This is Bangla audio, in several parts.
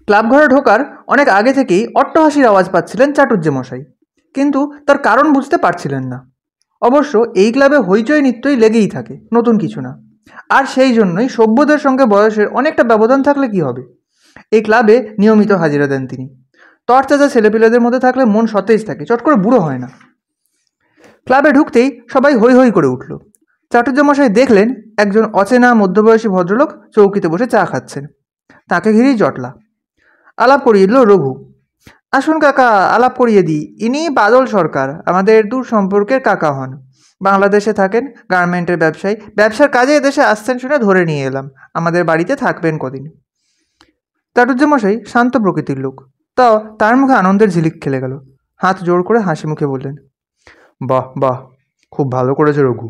ক্লাব ঘরে ঢোকার অনেক আগে থেকেই অট্টহাসির আওয়াজ পাচ্ছিলেন চাটুজ্জেমশাই, কিন্তু তার কারণ বুঝতে পারছিলেন না। অবশ্য এই ক্লাবে হইচই নিত্যই লেগেই থাকে, নতুন কিছু না। আর সেই জন্যই সভ্যদের সঙ্গে বয়সের অনেকটা ব্যবধান থাকলে কি হবে, এই ক্লাবে নিয়মিত হাজিরা দেন তিনি। তরতাজা ছেলেপিলেদের মধ্যে থাকলে মন সতেজ থাকে, চট করে বুড়ো হয় না। ক্লাবে ঢুকতেই সবাই হৈ হৈ করে উঠল। চাটুজ্জেমশাই দেখলেন একজন অচেনা মধ্যবয়সী ভদ্রলোক চৌকিতে বসে চা খাচ্ছেন। তাকে ঘিরেই জটলা। আলাপ করিয়ে দিল রঘু। আসুন কাকা, আলাপ করিয়ে দিই, ইনি বাদল সরকার, আমাদের দূর সম্পর্কের কাকা হন। বাংলাদেশে থাকেন, গার্মেন্টের ব্যবসায়ী, ব্যবসার কাজে এদেশে আসছেন শুনে ধরে নিয়ে এলাম, আমাদের বাড়িতে থাকবেন কদিন। চাটুজ্জেমশাই শান্ত প্রকৃতির লোক, তাও তার মুখে আনন্দের ঝিলিক খেলে গেল। হাত জোর করে হাসি মুখে বললেন, বাহ বাহ, খুব ভালো করেছে রঘু।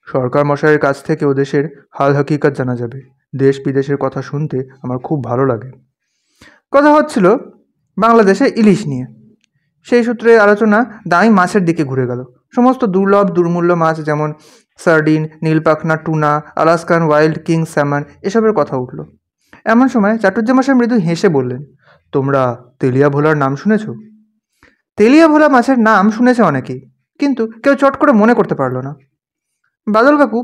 সরকার মশাইয়ের কাছ থেকে ও দেশের হাল হাকিকত জানা যাবে। দেশ বিদেশের কথা শুনতে আমার খুব ভালো লাগে। কথা হচ্ছিল বাংলাদেশে ইলিশ নিয়ে। সেই সূত্রে আলোচনা দামি মাছের দিকে ঘুরে গেল। সমস্ত দুর্লভ দুর্মূল্য মাছ, যেমন সার্ডিন, নীলপাখনা, tuna, Alaskan wild king salmon, এসবের কথা উঠল। এমন সময় চাটুজ্জেমশাই মৃদু হেসে বললেন, তোমরা তেলিয়া ভোলার নাম শুনেছ? তেলিয়া ভোলা মাছের নাম শুনেছে অনেকেই, কিন্তু কেউ চট করে মনে করতে পারল না। বাদল কাকু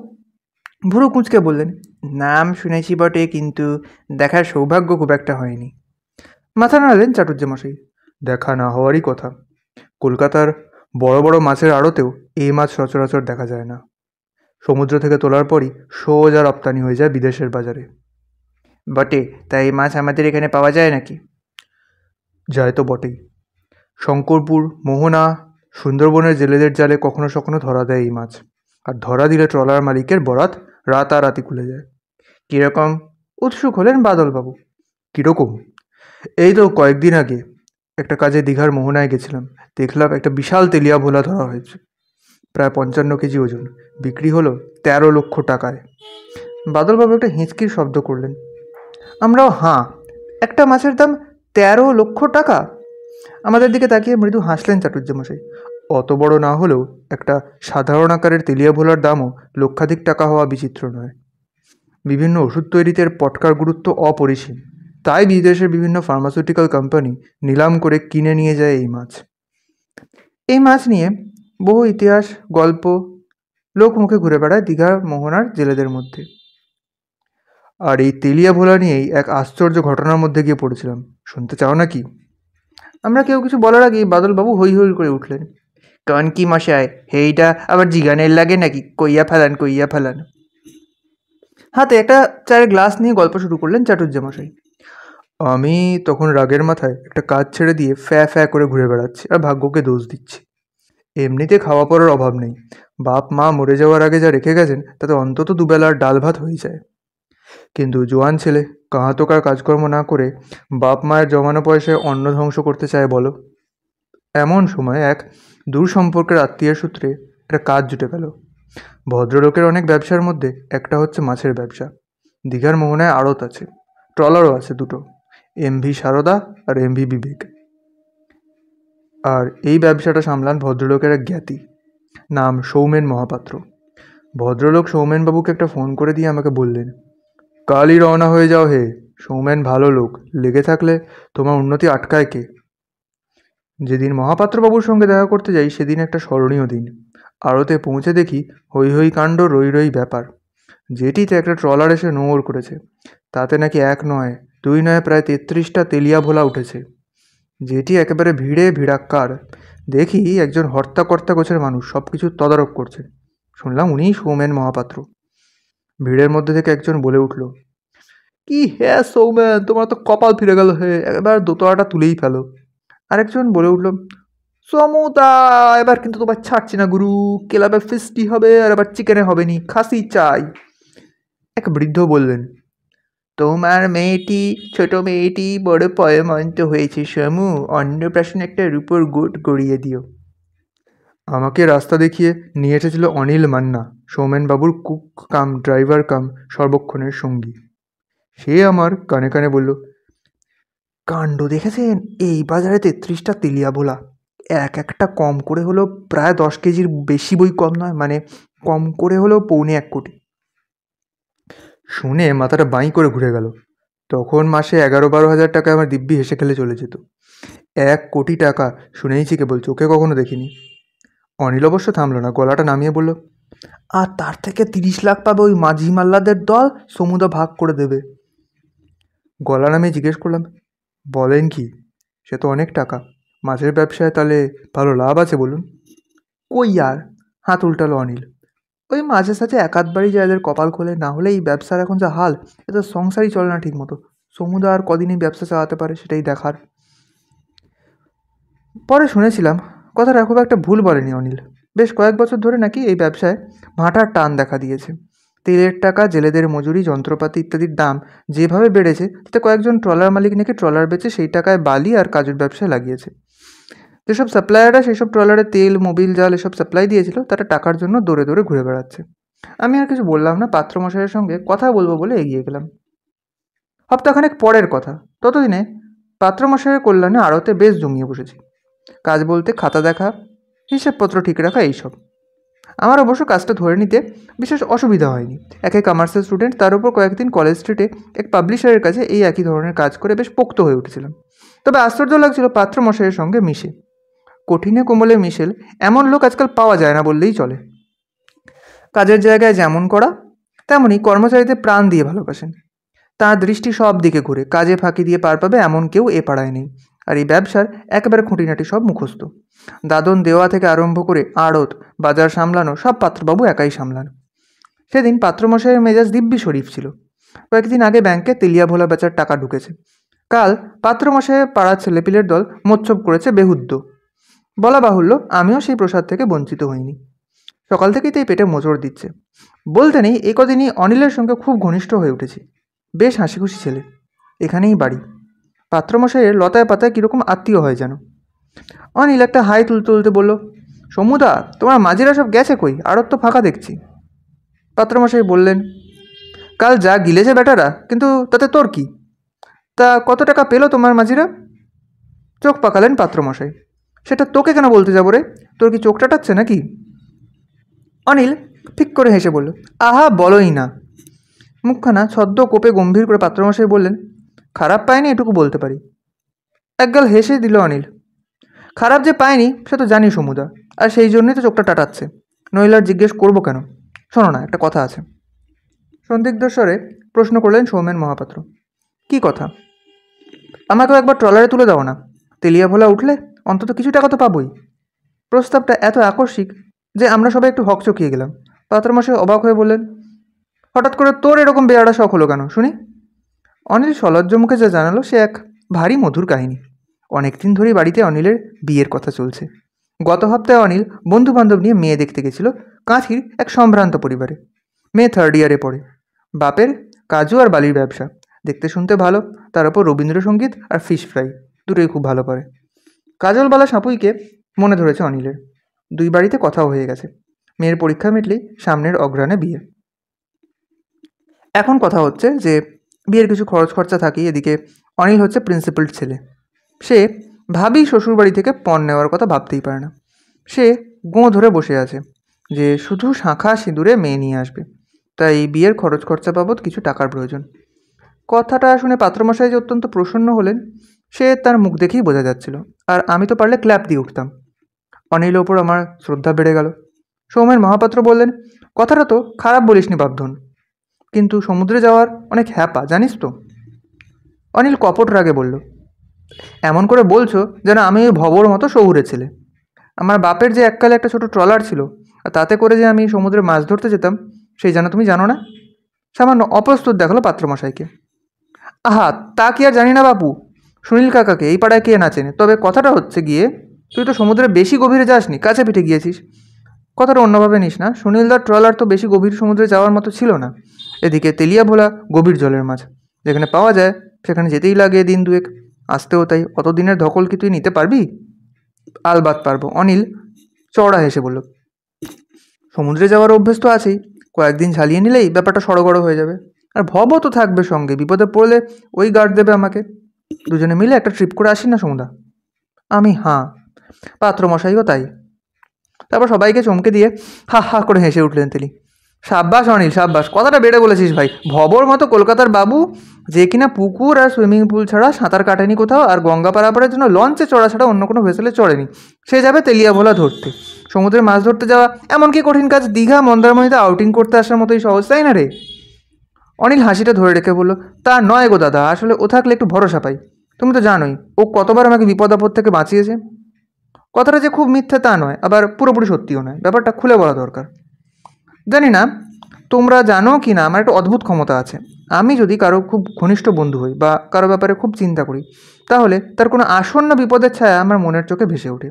ভুরু কুঁচকে বললেন, নাম শুনেছি বটে, কিন্তু দেখার সৌভাগ্য খুব একটা হয়নি। মাথা নাড়লেন চাটুজ্জেমশাই, দেখা না হওয়ারই কথা। কলকাতার বড় বড় মাছের আড়তেও এই মাছ সচরাচর দেখা যায় না। সমুদ্র থেকে তোলার পরই সোজা রপ্তানি হয়ে যায় বিদেশের বাজারে। বটে, তাই এই মাছ আমাদের এখানে পাওয়া যায় নাকি? যায় তো বটেই। শঙ্করপুর, মোহনা, সুন্দরবনের জেলেদের জালে কখনো সখনো ধরা দেয় এই মাছ। আর ধরা দিলে ট্রলার মালিকের বরাত রাতারাতি খুলে যায়। কীরকম? উৎসুক হলেন বাদলবাবু। কীরকম? এই তো কয়েকদিন আগে একটা কাজে দীঘার মোহনায় গেছিলাম, দেখলাম একটা বিশাল তেলিয়া ভোলা ধরা হয়েছে, প্রায় 55 কেজি ওজন। বিক্রি হলো 13 লক্ষ টাকায়। বাদলবাবু একটা হিঁচকির শব্দ করলেন। আমরাও হাঁ, একটা মাছের দাম 13 লক্ষ টাকা! আমাদের দিকে তাকিয়ে মৃদু হাসলেন চাটুজ্জেমশাই। অত বড় না হলেও একটা সাধারণ আকারের তেলিয়া ভোলার দামও লক্ষাধিক টাকা হওয়া বিচিত্র নয়। বিভিন্ন ওষুধ তৈরিতে পটকার গুরুত্ব অপরিসীম, তাই বিদেশের বিভিন্ন ফার্মাসিউটিক্যাল কোম্পানি নিলাম করে কিনে নিয়ে যায় এই মাছ। এই মাছ নিয়ে বহু ইতিহাস, গল্প লোক মুখে ঘুরে বেড়ায় দীঘার মোহনার জেলেদের মধ্যে। আর এই তেলিয়া ভোলা নিয়েই এক আশ্চর্য ঘটনার মধ্যে গিয়ে পড়েছিলাম। শুনতে চাও নাকি? আমরা কেউ কিছু বলার আগেই বাদলবাবু হৈ হৈ করে উঠলেন। কন কি মশাই, হেইটা আবার জিগানের লাগে নাকি? কইয়া ফেলান, কইয়া ফেলান। হাতে একটা চায়ের গ্লাস নিয়ে গল্প শুরু করলেন চাটুজ্জেমশাই। আমি তখন রাগের মাথায় একটা কাজ ছেড়ে দিয়ে ফ্যা ফ্যা করে ঘুরে বেড়াচ্ছি আর ভাগ্যকে দোষ দিচ্ছি। এমনিতে খাওয়া পড়ার অভাব নেই, বাপ মা মরে যাওয়ার আগে যা রেখে গেছেন তাতে অন্তত দুবেলার ডাল ভাত হয়ে যায়। কিন্তু জোয়ান ছেলে কাহাতকার কাজকর্ম না করে বাপ মায়ের জমানো পয়সায় অন্ন ধ্বংস করতে চায় বলো? এমন সময় এক দূর সম্পর্কের আত্মীয়ের সূত্রে একটা কাজ জুটে গেল। ভদ্রলোকের অনেক ব্যবসার মধ্যে একটা হচ্ছে মাছের ব্যবসা। দীঘার মোহনায় আড়ত আছে, ট্রলারও আছে দুটো, এমভি সারদা আর এমভি বিবেক। আর এই ব্যবসাটা সামলান ভদ্রলোকের এক জ্ঞাতি, নাম সৌমেন মহাপাত্র। ভদ্রলোক সৌমেনবাবুকে একটা ফোন করে দিয়ে আমাকে বললেন, কালই রওনা হয়ে যাও হে। সৌমেন ভালো লোক, লেগে থাকলে তোমার উন্নতি আটকায় কে? যেদিন মহাপাত্রবাবুর সঙ্গে দেখা করতে যাই সেদিন একটা স্মরণীয় দিন। আড়তে পৌঁছে দেখি হৈ হৈ কাণ্ড, রই রই ব্যাপার। যেটিতে একটা ট্রলার এসে নোঙর করেছে, তাতে নাকি এক নয়, দুই নয়, প্রায় 33টা তেলিয়া ভোলা উঠেছে। যেটি একেবারে ভিড়ে ভিড়াক্কার। দেখি একজন হর্তাকর্তা গোছের মানুষ সব কিছু তদারক করছে। শুনলাম উনিই সৌমেন মহাপাত্র। ভিড়ের মধ্যে থেকে একজন বলে উঠল, কি হ্যাঁ সৌমেন, তোমার তো কপাল ফিরে গেল হে, এবার দোতলাটা তুলেই ফেলো। আরেকজন বলে উঠল, সমুদা, এবার কিন্তু তোমার ছাড়ছি না গুরু, ক্লাবে ফিস্টি হবে আর এবার চিকেনে হবে নি, খাসি চাই। এক বৃদ্ধ বললেন, তোমার মেয়েটি, ছোট মেয়েটি বড় পয়মন্ত হয়েছে সমু, অন্নপ্রাশন একটা রূপোর গোট গড়িয়ে দিও। আমাকে রাস্তা দেখিয়ে নিয়ে এসেছিল অনিল মান্না, সৌমেনবাবুর কুক কাম ড্রাইভার কাম সর্বক্ষণের সঙ্গী। সে আমার কানে কানে বলল, কাণ্ড দেখেছেন, এই বাজারে 33টা তেলিয়া ভোলা, এক একটা কম করে হলো প্রায় 10 কেজির বেশি, বই কম নয়, মানে কম করে হলেও 1.25 কোটি। শুনে মাথাটা বাঁই করে ঘুরে গেল। তখন মাসে 11-12 হাজার টাকা আমার দিব্যি হেসে খেলে চলে যেত। 1 কোটি টাকা শুনেইছি কেবল, চোখে কখনো দেখিনি। অনিল অবশ্য থামলো না, গলাটা নামিয়ে বলল, আর তার থেকে 30 লাখ পাবে ওই মাঝি মাল্লাদের দল, সমুদা ভাগ করে দেবে। গলা নামিয়ে জিজ্ঞেস করলাম, বলেন কি? সে তো অনেক টাকা। মাছের ব্যবসায় তাহলে ভালো লাভ আছে বলুন। কই আর, হাত উল্টালো অনিল। ওই মাঝে সাঝে একাধবারই যায় এদের কপাল খোলে, না হলে এই ব্যবসার এখন যা হাল, এদের সংসারই চলে না ঠিক মতো। সমুদা আর কদিনই ব্যবসা চালাতে পারে সেটাই দেখার। পরে শুনেছিলাম, কথাটা খুব একটা ভুল বলেনি অনিল। বেশ কয়েক বছর ধরে নাকি এই ব্যবসায় ভাটার টান দেখা দিয়েছে। তেলের টাকা, জেলেদের মজুরি, যন্ত্রপাতি ইত্যাদির দাম যেভাবে বেড়েছে, তাতে কয়েকজন ট্রলার মালিক নাকি ট্রলার বেচে সেই টাকায় বালি আর কাজুর ব্যবসায় লাগিয়েছে। যেসব সাপ্লায়াররা সেই সব ট্রলারে তেল, মোবিল জাল এসব সাপ্লাই দিয়েছিল, তারা টাকার জন্য দৌড়ে দৌড়ে ঘুরে বেড়াচ্ছে। আমি আর কিছু বললাম না, পাত্রমশাইয়ের সঙ্গে কথা বলবো বলে এগিয়ে গেলাম। সপ্তাহখানেক পরের কথা। ততদিনে পাত্রমশাইয়ের কল্যাণে আড়তে বেশ জমিয়ে বসেছি। কাজ বলতে খাতা দেখা, হিসেবপত্র ঠিক রাখা, এইসব। আমার অবশ্য কাজটা ধরে নিতে বিশেষ অসুবিধা হয়নি। একে কমার্সের স্টুডেন্ট, তার উপর কয়েকদিন কলেজ স্ট্রিটে এক পাবলিশারের কাছে এই একই ধরনের কাজ করে বেশ পোক্ত হয়ে উঠেছিলাম। তবে আশ্চর্য লাগছিল পাত্রমশাইয়ের সঙ্গে মিশে। কঠিনে কোমলে মিশেল এমন লোক আজকাল পাওয়া যায় না বললেই চলে। কাজের জায়গায় যেমন করা, তেমনই কর্মচারীদের প্রাণ দিয়ে ভালোবাসেন। তাঁর দৃষ্টি সব দিকে ঘুরে, কাজে ফাঁকি দিয়ে পার পাবে এমন কেউ এ পাড়ায় নেই। আর এই ব্যবসার একেবারে খুঁটিনাটি সব মুখস্থ। দাদন দেওয়া থেকে আরম্ভ করে আড়ত, বাজার সামলানো সব পাত্রবাবু একাই সামলান। সেদিন পাত্রমশাইয়ের মেজাজ দিব্যি শরীফ ছিল। কয়েকদিন আগে ব্যাংকে তেলিয়া ভোলা বেচার টাকা ঢুকেছে। কাল পাত্রমশাইয়ের পাড়ার ছেলেপিলের দল মোচ্ছব করেছে বেহুদ্দ। বলা বাহুল্য, আমিও সেই প্রসাদ থেকে বঞ্চিত হইনি। সকাল থেকেই তাই পেটে মোচড় দিচ্ছে। বলতে নেই, এই কদিনই অনিলের সঙ্গে খুব ঘনিষ্ঠ হয়ে উঠেছি। বেশ হাসিখুশি ছেলে। এখানেই বাড়ি। পাত্রমশাইয়ের লতায় পাতায় কীরকম আত্মীয় হয় যেন। অনিল একটা হাই তুলতে তুলতে বলল, সমুদা, তোমার মাঝিরা সব গেছে কই? আড়ত তো ফাঁকা দেখছি। পাত্রমশাই বললেন, কাল যা গিলেছে বেটারা, কিন্তু তাতে তোর কি? তা কত টাকা পেলো তোমার মাঝিরা? চোখ পাকালেন পাত্রমশাই। সেটা তোকে কেন বলতে যাবো রে? তোর কি চোখ টাটাচ্ছে নাকি? অনিল ঠিক করে হেসে বলল, আহা বলোই না। মুখখানা ছদ্ম কোপে গম্ভীর করে পাত্রমশাই বললেন, খারাপ পায়নি এটুকু বলতে পারি। একগাল হেসে দিল অনিল। খারাপ যে পায়নি সে তো জানি সমুদা, আর সেই জন্যই তো চোখটা টাটাচ্ছে। নইলে আর জিজ্ঞেস করবো কেন? শোনো না, একটা কথা আছে। সন্দিগ্ধ স্বরে প্রশ্ন করলেন সৌমেন মহাপাত্র। কি কথা? আমাকেও একবার ট্রলারে তুলে দাও না। তেলিয়া ভোলা উঠলে অন্তত কিছু টাকা তো পাবোই। প্রস্তাবটা এত আকস্মিক যে আমরা সবাই একটু হকচকিয়ে গেলাম। পাত্রমশাই অবাক হয়ে বললেন, হঠাৎ করে তোর এরকম বেয়ারা শখ হলো কেন শুনি? অনিল সলজ্জ মুখে যা জানালো সে এক ভারী মধুর কাহিনী। অনেকদিন ধরেই বাড়িতে অনিলের বিয়ের কথা চলছে। গত সপ্তাহে অনিল বন্ধুবান্ধব নিয়ে মেয়ে দেখতে গেছিল কাঁথির এক সম্ভ্রান্ত পরিবারে। মেয়ে 3rd ইয়ারে পড়ে। বাপের কাজু আর বালির ব্যবসা। দেখতে শুনতে ভালো, তার উপর রবীন্দ্রসঙ্গীত আর ফিশ ফ্রাই দুটোই খুব ভালো পারে। কাজলবালা সাপুইকে মনে ধরেছে অনিলের। দুই বাড়িতে কথাও হয়ে গেছে। মেয়ের পরীক্ষা মিটলেই সামনের অগ্রহায়ণে বিয়ে। এখন কথা হচ্ছে যে বিয়ের কিছু খরচ খরচা থাকি, এদিকে অনিল হচ্ছে প্রিন্সিপাল ছেলে। সে ভাবি শ্বশুরবাড়ি থেকে পণ নেওয়ার কথা ভাবতেই পারে না। সে গোঁ ধরে বসে আছে যে শুধু শাঁখা সিঁদুরে মেয়ে নিয়ে আসবে। তাই বিয়ের খরচ খরচা বাবদ কিছু টাকার প্রয়োজন। কথাটা শুনে পাত্রমশাই যে অত্যন্ত প্রসন্ন হলেন সে তার মুখ দেখেই বোঝা যাচ্ছিল। আর আমি তো পারলে ক্ল্যাপ দিয়ে উঠতাম। অনিলের ওপর আমার শ্রদ্ধা বেড়ে গেল। সৌমেন মহাপাত্র বললেন, কথাটা তো খারাপ বলিসনি বাপধন, কিন্তু সমুদ্রে যাওয়ার অনেক হ্যাপা জানিস তো। অনিল কপট রাগে বলল, এমন করে বলছো যেন আমি ওই ভবর মতো শহুরে ছেলে। আমার বাপের যে এককালে একটা ছোট ট্রলার ছিল, আর তাতে করে যে আমি সমুদ্রে মাছ ধরতে যেতাম সেই যেন তুমি জানো না। সামান্য অপ্রস্তুত দেখালো পাত্রমশাইকে। আহা, তা কি আর জানি না বাপু। সুনীল কাকাকে এই পাড়ায় কে না চেনে? তবে কথাটা হচ্ছে গিয়ে, তুই তো সমুদ্রে বেশি গভীরে যাসনি, কাছে পিঠে গিয়েছিস। কথাটা অন্যভাবে নিস না। সুনীলদার ট্রলার তো বেশি গভীর সমুদ্রে যাওয়ার মতো ছিল না। এদিকে তেলিয়া ভোলা গভীর জলের মাছ, যেখানে পাওয়া যায় সেখানে যেতেই লাগে দিন দুয়েক, আসতেও তাই। অত দিনের ধকল কি তুই নিতে পারবি? আলবাত পারবো, অনিল চড়া হেসে বলল। সমুদ্রে যাওয়ার অভ্যেস তো আছেই, কয়েকদিন ঝালিয়ে নিলেই ব্যাপারটা সড়গড় হয়ে যাবে। আর ভবও তো থাকবে সঙ্গে, বিপদে পড়লে ওই গার্ড দেবে আমাকে। দুজনে মিলে একটা ট্রিপ করে আসি না সমুদা? আমি হাঁ, পাত্রমশাইও তাই। তারপর সবাইকে চমকে দিয়ে হা হা করে হেসে উঠলেন তিনি। সাব্বাস অনিল, সাব্বাস, কথাটা বেড়ে বলেছিস ভাই। ভবর মতো কলকাতার বাবু, যে কিনা পুকুর আর সুইমিং পুল ছাড়া সাঁতার কাটেনি কোথাও, আর গঙ্গা পারাপারের জন্য লঞ্চে চড়া ছাড়া অন্য কোনো ভেসেলে চড়েনি, সে যাবে তেলিয়াভোলা ধরতে, সমুদ্রে মাছ ধরতে যাওয়া এমনকি কঠিন কাজ দীঘা মন্দারমণিতে আউটিং করতে আসার মতোই সহজ, তাই না রে? অনিল হাসিটা ধরে রেখে বলল, তা নয় গো দাদা, আসলে ও থাকলে একটু ভরসা পাই। তুমি তো জানোই ও কতবার আমাকে বিপদ আপদ থেকে বাঁচিয়েছে। কথাটা যে খুব মিথ্যে তা নয়, আবার পুরোপুরি সত্যিও নয়, ব্যাপারটা খুলে বলা দরকার। জানি না তোমরা জানো কি না, আমার একটা অদ্ভুত ক্ষমতা আছে। আমি যদি কারো খুব ঘনিষ্ঠ বন্ধু হই বা কারো ব্যাপারে খুব চিন্তা করি, তাহলে তার কোনো আসন্ন বিপদের ছায়া আমার মনের চোখে ভেসে ওঠে।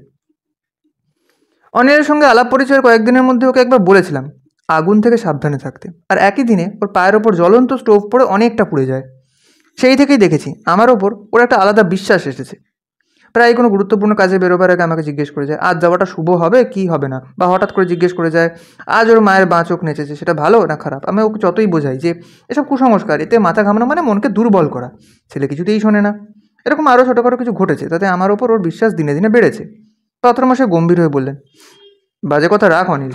অনিলের সঙ্গে আলাপ পরিচয়ের কয়েকদিনের মধ্যে ওকে একবার বলেছিলাম আগুন থেকে সাবধানে থাকতে, আর একই দিনে ওর পায়ের ওপর জ্বলন্ত স্টোভ পড়ে অনেকটা পুড়ে যায়। সেই থেকেই দেখেছি আমার ওপর ওর একটা আলাদা বিশ্বাস এসেছে। প্রায় কোনো গুরুত্বপূর্ণ কাজে বেরোবার আগে আমাকে জিজ্ঞেস করে যায় আজ যাওয়াটা শুভ হবে কি হবে না, বা হঠাৎ করে জিজ্ঞেস করে যায় আজ ওর মায়ের বাঁ চোখ নেচেছে, সেটা ভালো না খারাপ। আমি ওকে যতই বোঝাই যে এসব কুসংস্কার, এতে মাথা ঘামানো মানে মনকে দুর্বল করা, ছেলে কিছুতেই শোনে না। এরকম আরও ছোটোখাটো কিছু ঘটেছে, তাতে আমার ওপর ওর বিশ্বাস দিনে দিনে বেড়েছে। পাত্রমশাই গম্ভীর হয়ে বললেন, বাজে কথা রাখ অনিল,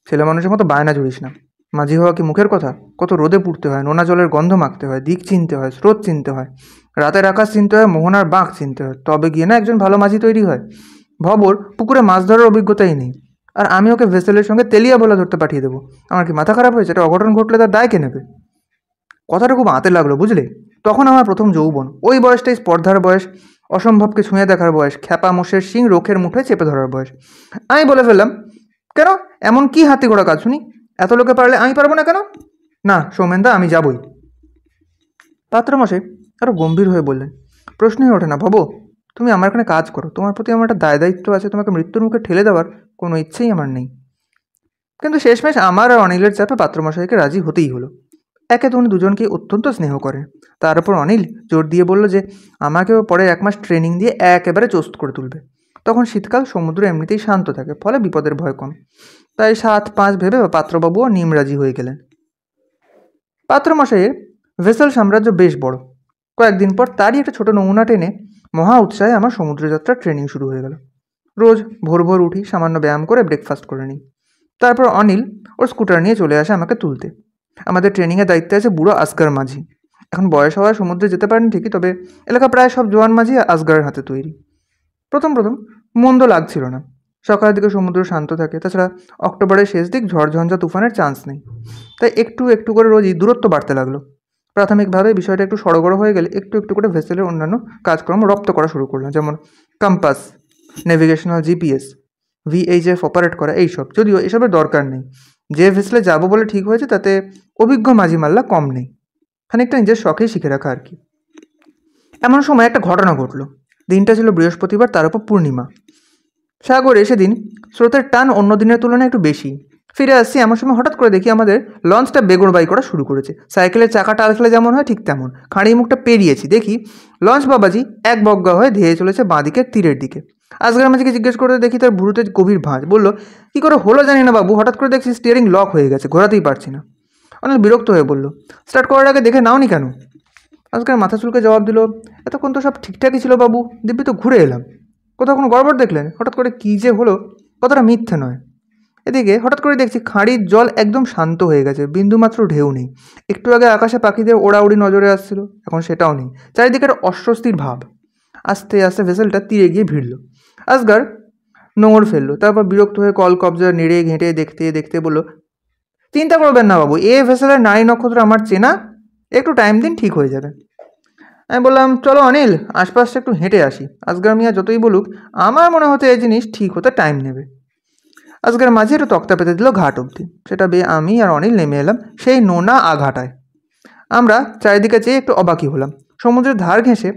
ছেলে মানুষের মতো বায়না জুড়িস না। মাঝি হওয়া কি মুখের কথা? কত রোদে পুড়তে হয়, নোনা জলের গন্ধ মাখতে হয়, দিক চিনতে হয়, স্রোত চিনতে হয়, রাতের আকাশ চিনতে হয়, মোহনার বাঁক চিনতে হয়, তবে গিয়ে না একজন ভালো মাঝি তৈরি হয়। ভবর পুকুরে মাছ ধরার অভিজ্ঞতাই নেই, আর আমি ওকে ভেসেলের সঙ্গে তেলিয়াভোলা ধরতে পাঠিয়ে দেবো। আমার কি মাথা খারাপ হয়েছে? এটা অঘটন ঘটলে তার দায় কে নেবে? কথাটা খুব আঁতে লাগলো বুঝলে। তখন আমার প্রথম যৌবন, ওই বয়সটাই স্পর্ধার বয়স, অসম্ভবকে ছুঁয়ে দেখার বয়স, খ্যাপা মোষের শিং রোখের মুঠোয় চেপে ধরার বয়স। আমি বলে ফেললাম, কেন, এমন কি হাতি ঘোড়া কাজ শুনি? এত লোকে পারলে আমি পারবো না কেন? না সৌমেনদা, আমি যাবই। পাত্রমশাই আরও গম্ভীর হয়ে বললেন, প্রশ্নই ওঠে না ভব, তুমি আমার এখানে কাজ করো, তোমার প্রতি আমার একটা দায় দায়িত্ব আছে, তোমাকে মৃত্যুর মুখে ঠেলে দেওয়ার কোনো ইচ্ছেই আমার নেই। কিন্তু শেষমেশ আমার আর অনিলের চাপে পাত্রমশাইকে রাজি হতেই হলো। একে তো উনি দুজনকে অত্যন্ত স্নেহ করেন, তার উপর অনিল জোর দিয়ে বলল যে আমাকেও পরে 1 মাস ট্রেনিং দিয়ে একেবারে চোস্ত করে তুলবে। তখন শীতকাল, সমুদ্র এমনিতেই শান্ত থাকে, ফলে বিপদের ভয় কম। তাই 7-5 ভেবে পাত্রবাবুও নিমরাজি হয়ে গেলেন। পাত্রমশাইয়ের ভেসেল সাম্রাজ্য বেশ বড়। কয়েকদিন পর তারই একটা ছোট নমুনা টেনে মহা উৎসাহে আমার সমুদ্রযাত্রার ট্রেনিং শুরু হয়ে গেল। রোজ ভোর ভোর উঠি, সামান্য ব্যায়াম করে ব্রেকফাস্ট করে নিই। তারপর অনিল ওর স্কুটার নিয়ে চলে আসে আমাকে তুলতে। আমাদের ট্রেনিংয়ের দায়িত্বে আছে বুড়ো আসগার মাঝি। এখন বয়স হওয়ায় সমুদ্রে যেতে পারেন ঠিকই, তবে এলাকা প্রায় সব জোয়ান মাঝি আসগারের হাতে তৈরি। প্রথম প্রথম মন্দ লাগছিল না। সকালের দিকে সমুদ্র শান্ত থাকে, তাছাড়া অক্টোবরের শেষ দিক ঝড়ঝঞ্ঝা তুফানের চান্স নেই। তাই একটু একটু করে রোজই দূরত্ব বাড়তে লাগলো। প্রাথমিকভাবে বিষয়টা একটু সড়গড় হয়ে গেলে একটু একটু করে ভেসেলের অন্যান্য কাজকর্ম রপ্ত করা শুরু করলাম, যেমন compass, navigational GPS, VHF operate করা, এইসব। যদিও এসবের দরকার নেই, যে ভেসেলে যাবো বলে ঠিক হয়েছে তাতে অভিজ্ঞ মাঝি মাল্লা কম নেই, খানিকটা নিজের শখেই শিখে রাখা আর কি। এমন সময় একটা ঘটনা ঘটলো। দিনটা ছিল বৃহস্পতিবার, তার উপর পূর্ণিমা। সাগরে সেদিন স্রোতের টান অন্য দিনের তুলনায় একটু বেশি। ফিরে আসছি এমন সময় হঠাৎ করে দেখি আমাদের লঞ্চটা বেগড়বাই করা শুরু করেছে। সাইকেলের চাকা টাল খেলে যেমন হয় ঠিক তেমন। খাঁড়ি মুখটা পেরিয়েছি, দেখি লঞ্চ বাবাজি এক বগ্গা হয়ে ধেয়ে চলেছে বাঁদিকের তীরের দিকে। আজগার মাঝিকে জিজ্ঞেস করে দেখি তার ভুরুতে গভীর ভাঁজ। বলল, কী করে হলো জানি না বাবু, হঠাৎ করে দেখছি স্টিয়ারিং লক হয়ে গেছে, ঘোরাতেই পারছি না। অনেক বিরক্ত হয়ে বলল, স্টার্ট করার আগে দেখে নাওনি কেন? আজকাল মাথা চুলকে জবাব দিল, এতক্ষণ তো সব ঠিকঠাকই ছিল বাবু, দিব্যি তো ঘুরে এলাম। কোথাও কোনো গড়বড় দেখলেন? হঠাৎ করে কী যে হলো, কথাটা মিথ্যে নয়। এদিকে হঠাৎ করে দেখছি খাঁড়ির জল একদম শান্ত হয়ে গেছে, বিন্দুমাত্র ঢেউ নেই। একটু আগে আকাশে পাখিদের ওড়াউড়ি নজরে আসছিল, এখন সেটাও নেই। চারিদিকের অস্বস্তির ভাব। আস্তে আস্তে ভেসেলটা তীরে গিয়ে ভিড়ল। আসগার নোঙর ফেললো, তারপর বিরক্ত হয়ে কল কবজা নেড়ে ঘেঁটে দেখতে দেখতে বলল, চিন্তা করবেন না বাবু, এ ভেসেলের নারী নক্ষত্র আমার চেনা, একটু টাইম দিন ঠিক হয়ে যাবে। আমি বললাম, চলো অনিল, আশপাশটা একটু হেঁটে আসি। আসগার মিয়া যতই বলুক, আমার মনে হতো এই জিনিস ঠিক হতে টাইম নেবে। আজকের মাঝে একটু তক্তা পেতে দিল ঘাট অবধি। সেটা বেয়ে আমি আর অনিল নেমে এলাম সেই নোনা আঘাটায়। আমরা চারিদিকে চেয়ে একটু অবাকই হলাম। সমুদ্রের ধার ঘেঁষে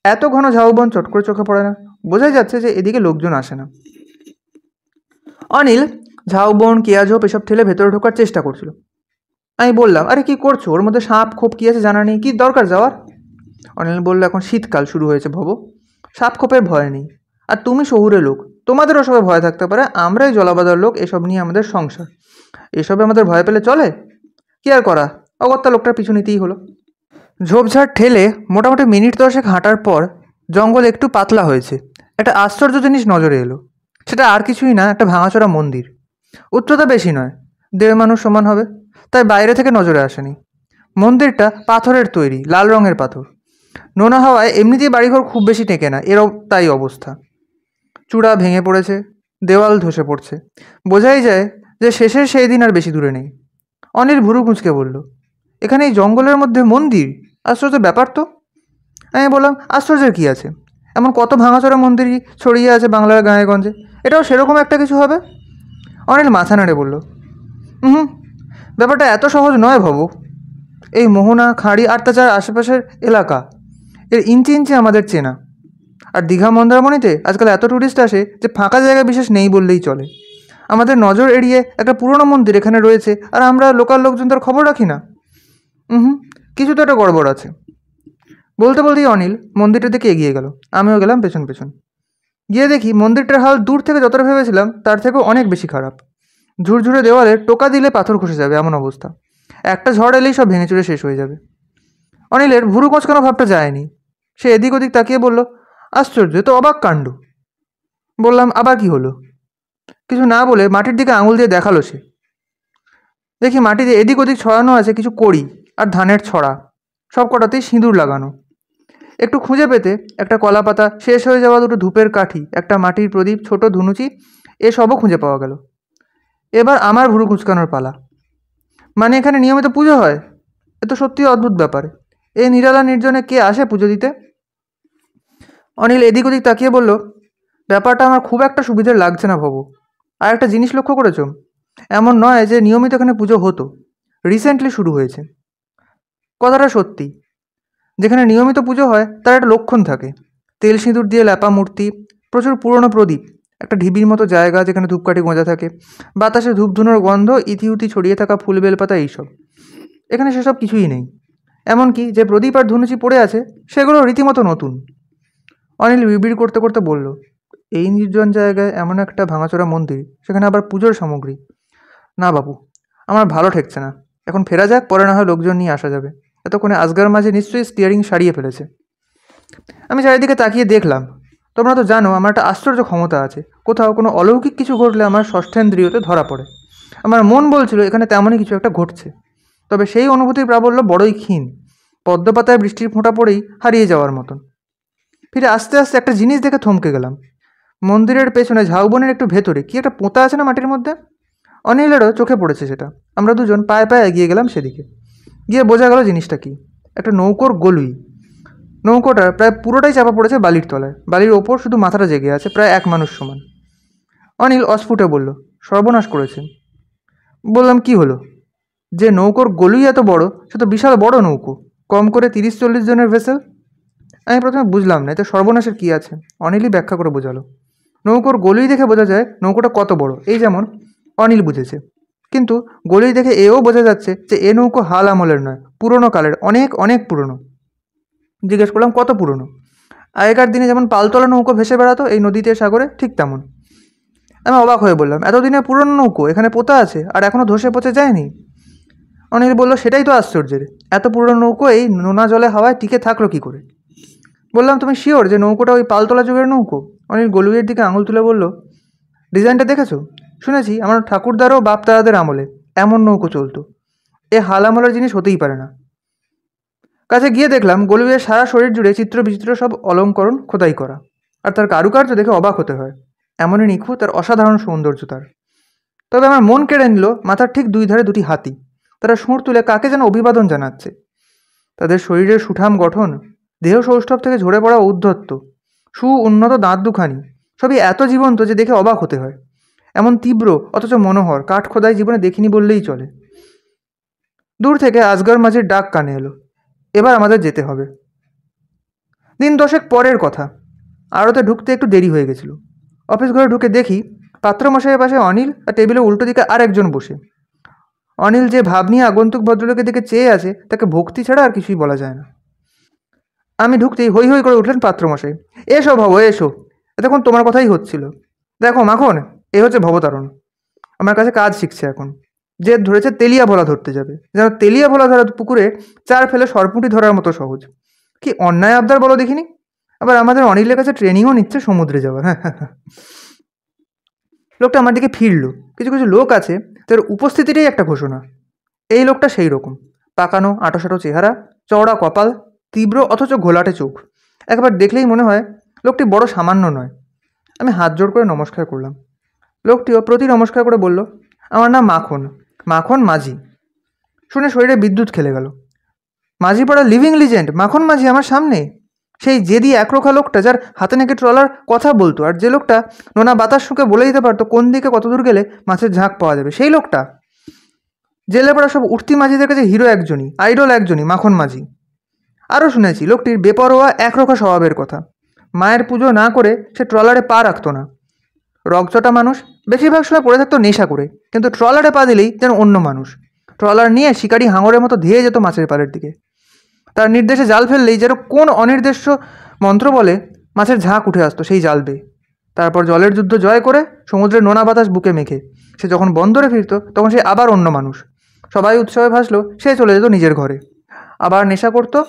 এত ঘন ঝাউবন চট করে চোখে পড়ে না, বোঝাই যাচ্ছে যে এদিকে লোকজন আসে না। অনিল ঝাউবন কেয়াঝোপ এসব ঠেলে ভেতরে ঢোকার চেষ্টা করছিল। আমি বললাম, আরে কি করছো, ওর মধ্যে সাপ খোপ কী আছে জানা নেই, কী দরকার যাওয়ার? অনিল বলল, এখন শীতকাল শুরু হয়েছে ভব, সাপ খোপের ভয় নেই। আর তুমি শহুরে লোক, তোমাদেরও সবাই ভয় থাকতে পারে, আমরাই জলাবাদার লোক, এসব নিয়ে আমাদের সংসার, এসবে আমাদের ভয় পেলে চলে? কি আর করা, অগত্যা লোকটার পিছু নিতেই হলো। ঝোপঝাড় ঠেলে মোটামুটি মিনিট 10 হাঁটার পর জঙ্গল একটু পাতলা হয়েছে। একটা আশ্চর্য জিনিস নজরে এলো। সেটা আর কিছুই না, একটা ভাঙাচোরা মন্দির। উচ্চতা বেশি নয়, দেড় মানুষ সমান হবে, তাই বাইরে থেকে নজরে আসেনি। মন্দিরটা পাথরের তৈরি, লাল রঙের পাথর। নোনা হাওয়ায় এমনিতেই বাড়িঘর খুব বেশি টেকে না, এরও তাই অবস্থা। চূড়া ভেঙে পড়েছে, দেওয়াল ধসে পড়ছে, বোঝাই যায় যে শেষের সেই দিন আর বেশি দূরে নেই। অনিল ভুরু কুঁচকে বলল, এখানে এই জঙ্গলের মধ্যে মন্দির? আশ্চর্য ব্যাপার তো। আমি বললাম, আশ্চর্যের কী আছে, এমন কত ভাঙাচোরা মন্দিরই ছড়িয়ে আছে বাংলার গাঁয়ে গঞ্জে, এটাও সেরকম একটা কিছু হবে। অনিল মাথা নাড়ে বলল, হুম, ব্যাপারটা এত সহজ নয় ভাবু। এই মোহনা, খাঁড়ি আর তাছাড়া আশেপাশের এলাকা, এর ইঞ্চি ইঞ্চি আমাদের চেনা। আর দীঘা মন্দারমণিতে আজকাল এত ট্যুরিস্ট আসে যে ফাঁকা জায়গা বিশেষ নেই বললেই চলে। আমাদের নজর এড়িয়ে একটা পুরনো মন্দির এখানে রয়েছে, আর আমরা লোকাল লোকজন তার খবর রাখি না। হুম, কিছু তো একটা গড়বড় আছে। বলতে বলতেই অনিল মন্দিরটার দিকে এগিয়ে গেল, আমিও গেলাম পেছন পেছন। গিয়ে দেখি মন্দিরটার হাল দূর থেকে যতটা ভেবেছিলাম তার থেকেও অনেক বেশি খারাপ। ঝুরঝুরে দেওয়ালে টোকা দিলে পাথর খসে যাবে এমন অবস্থা। একটা ঝড় এলেই সব ভেঙে চুরে শেষ হয়ে যাবে। অনিলের ভুরু কোঁচকানো ভাবটা যায়নি। সে এদিক ওদিক তাকিয়ে বলল, আশ্চর্য, তো অবাক কাণ্ড। বললাম, আবার কি হলো? কিছু না বলে মাটির দিকে আঙুল দিয়ে দেখালো সে। দেখি মাটিতে এদিক ওদিক ছড়ানো আছে কিছু কড়ি আর ধানের ছড়া, সব কটাতেই সিঁদুর লাগানো। একটু খুঁজে পেতে একটা কলা পাতা, শেষ হয়ে যাওয়া দুটো ধূপের কাঠি, একটা মাটির প্রদীপ, ছোট ধুনুচি, এসবও খুঁজে পাওয়া গেল। এবার আমার ভুরু কুঁচকানোর পালা। মানে এখানে নিয়মিত পুজো হয়? এ তো সত্যি অদ্ভুত ব্যাপার। এই নিরালা নির্জনে কে আসে পুজো দিতে? অনিল এদিক ওদিক তাকিয়ে বলল, ব্যাপারটা আমার খুব একটা সুবিধের লাগছে না বাবু। আর একটা জিনিস লক্ষ্য করেছ, এমন নয় যে নিয়মিত এখানে পুজো হতো, রিসেন্টলি শুরু হয়েছে। কথাটা সত্যি। যেখানে নিয়মিত পুজো হয় তার একটা লক্ষণ থাকে, তেল সিঁদুর দিয়ে ল্যাপা মূর্তি, প্রচুর পুরনো প্রদীপ, একটা ঢিবির মতো জায়গা যেখানে ধূপকাঠি গোঁজা থাকে, বাতাসে ধূপধুনোর গন্ধ, ইতিউতি ছড়িয়ে থাকা ফুল বেলপাতা, এইসব। এখানে সেসব কিছুই নেই। এমনকি যে প্রদীপ আর ধনুচি পড়ে আছে সেগুলো রীতিমতো নতুন। অনিল বিড়বিড় করতে করতে বলল, এই নির্জন জায়গায় এমন একটা ভাঙাচোরা মন্দির, সেখানে আবার পুজোর সামগ্রী। না বাবু, আমার ভালো ঠেকছে না। এখন ফেরা যাক, পরে না হয় লোকজন নিয়ে আসা যাবে। এতক্ষণে আজগার মাঝে নিশ্চয়ই স্টিয়ারিং সারিয়ে ফেলেছে। আমি চারিদিকে তাকিয়ে দেখলাম। তোমরা তো জানো আমার একটা আশ্চর্য ক্ষমতা আছে, কোথাও কোনো অলৌকিক কিছু ঘটলে আমার ষষ্ঠেন্দ্রিয়তে ধরা পড়ে। আমার মন বলছিল এখানে তেমনই কিছু একটা ঘটছে, তবে সেই অনুভূতির প্রাবল্য বড়ই ক্ষীণ, পদ্মপাতায় বৃষ্টির ফোঁটা পড়েই হারিয়ে যাওয়ার মতন। ফিরে আস্তে আস্তে একটা জিনিস দেখে থমকে গেলাম। মন্দিরের পেছনে ঝাউবনের একটু ভেতরে কি একটা পোঁতা আছে না মাটির মধ্যে? অনিলেরও চোখে পড়েছে সেটা। আমরা দুজন পায়ে পায়ে এগিয়ে গেলাম সেদিকে। গিয়ে বোঝা গেল জিনিসটা কি। একটা নৌকোর গলুই। নৌকোটার প্রায় পুরোটাই চাপা পড়েছে বালির তলায়, বালির ওপর শুধু মাথাটা জেগে আছে, প্রায় এক মানুষ সমান। অনিল অস্ফুটে বলল, সর্বনাশ করেছে। বললাম, কি হলো? যে নৌকোর গলুই এত বড়, সে তো বিশাল বড় নৌকো, কম করে 30-40 জনের ভেসেল। আমি প্রথমে বুঝলাম না এতে সর্বনাশের কী আছে। অনিলই ব্যাখ্যা করে বোঝালো, নৌকোর গলুই দেখে বোঝা যায় নৌকোটা কত বড়। এই যেমন অনিল বুঝেছে, কিন্তু গলুই দেখে এও বোঝা যাচ্ছে যে এ নৌকো হাল আমলের নয়, পুরনো কালের, অনেক অনেক পুরনো। জিজ্ঞেস করলাম, কত পুরনো? আগেকার দিনে যেমন পালতোলা নৌকো ভেসে বেড়াতো এই নদীতে সাগরে, ঠিক তেমন। আমি অবাক হয়ে বললাম, এতদিনে পুরনো নৌকো এখানে পোতা আছে আর এখনও ধসে পচে যায়নি? অনিল বলল, সেটাই তো আশ্চর্যের, এত পুরনো নৌকো এই নোনা জলে হাওয়ায় টিকে থাকলো কী করে? বললাম, তুমি শিওর যে নৌকোটা ওই পালতোলা যুগের নৌকো? অনিল গলুইয়ের দিকে আঙুল তুলে বলল, ডিজাইনটা দেখেছো? শুনেছি আমার ঠাকুরদারও বাপ দাদাদের আমলে এমন নৌকো চলতো। এ হাল আমলের জিনিস হতেই পারে না। কাছে গিয়ে দেখলাম গলুইয়ের সারা শরীর জুড়ে চিত্র বিচিত্র সব অলঙ্করণ খোদাই করা, আর তার কারুকার্য দেখে অবাক হতে হয়। এমনই নিখুঁত আর অসাধারণ সৌন্দর্য তার। তবে আমার মন কেড়ে নিল মাথার ঠিক দুই ধারে দুটি হাতি। তারা সুঁড় তুলে কাকে যেন অভিবাদন জানাচ্ছে। তাদের শরীরের সুঠাম গঠন, দেহ সৌষ্ঠব থেকে ঝরে পড়া ঔদ্ধত্য, উন্নত দাঁত দুখানি, সবই এত জীবন্ত যে দেখে অবাক হতে হয়। এমন তীব্র অথচ মনোহর কাঠ খোদাই জীবনে দেখিনি বললেই চলে। দূর থেকে আজগর মাঝির ডাক কানে এলো, এবার আমাদের যেতে হবে। দিন 10 পরের কথা। আড়তে ঢুকতে একটু দেরি হয়ে গেছিল। অফিস ঘরে ঢুকে দেখি পাত্রমশাইয়ের পাশে অনিল আর টেবিলের উল্টো দিকে আর একজন বসে। অনিল যে ভাব নিয়ে আগন্তুক ভদ্রলোকের দিকে চেয়ে আছে তাকে ভক্তি ছাড়া আর কিছুই বলা যায় না। আমি ঢুকতেই হৈ হৈ করে উঠলেন পাত্রমশাই, এসো ভব, এসো, এতক্ষণ তোমার কথাই হচ্ছিল। দেখো মাখন, এ হচ্ছে ভবতারণ, আমার কাছে কাজ শিখছে এখন। জেদ ধরেছে তেলিয়া ভোলা ধরতে যাবে, যেন তেলিয়া ভোলা ধরা পুকুরে চার ফেলে সরপুঁটি ধরার মতো সহজ। কি অন্যায় আবদার বলো দেখিনি। আবার আমাদের অনিলের কাছে ট্রেনিংও নিচ্ছে সমুদ্রে যাওয়ার। হ্যাঁ। লোকটা আমার দিকে ফিরল। কিছু কিছু লোক আছে তার উপস্থিতিটাই একটা ঘোষণা। এই লোকটা সেই রকম, পাকানো আঁটোসাঁটো চেহারা, চওড়া কপাল, তীব্র অথচ ঘোলাটে চোখ। একবার দেখলেই মনে হয় লোকটি বড় সামান্য নয়। আমি হাত জোড় করে নমস্কার করলাম। লোকটিও প্রতি নমস্কার করে বলল, আমার নাম মাখন, মাখন মাঝি। শুনে শরীরে বিদ্যুৎ খেলে গেল। মাঝি পড়া লিভিং লিজেন্ড মাখন মাঝি আমার সামনে, সেই জেদি একরোখা লোকটা যার হাতে নাকি ট্রলার কথা বলতো, আর যে লোকটা নোনা বাতাস শুকে বলে দিতে পারতো কোন দিকে কত দূর গেলে মাছের ঝাঁক পাওয়া যাবে, সেই লোকটা। জেলে পড়া সব উঠতি মাঝিদের কাছে হিরো একজনই, আইডল একজনই, মাখন মাঝি। আরও শুনেছি লোকটির বেপরোয়া একরোখা স্বভাবের কথা। মায়ের পুজো না করে সে ট্রলারে পা রাখতো না। রগচটা মানুষ, বেশিরভাগ সময় পড়ে থাকতো নেশা করে, কিন্তু ট্রলারে পা দিলেই যেন অন্য মানুষ। ট্রলার নিয়ে শিকারি হাঙরের মতো ধেয়ে যেত মাছের পাড়ের দিকে। তার নির্দেশে জাল ফেললেই যেন কোন অনির্দেশ্য মন্ত্র বলে মাছের ঝাঁক উঠে আসতো সেই জাল বেয়ে। তারপর জলের যুদ্ধ জয় করে সমুদ্রের নোনা বাতাস বুকে মেখে সে যখন বন্দরে ফিরত, তখন সে আবার অন্য মানুষ। সবাই উৎসবে ভাসলো, সে চলে যেত নিজের ঘরে। আবার নেশা করতো,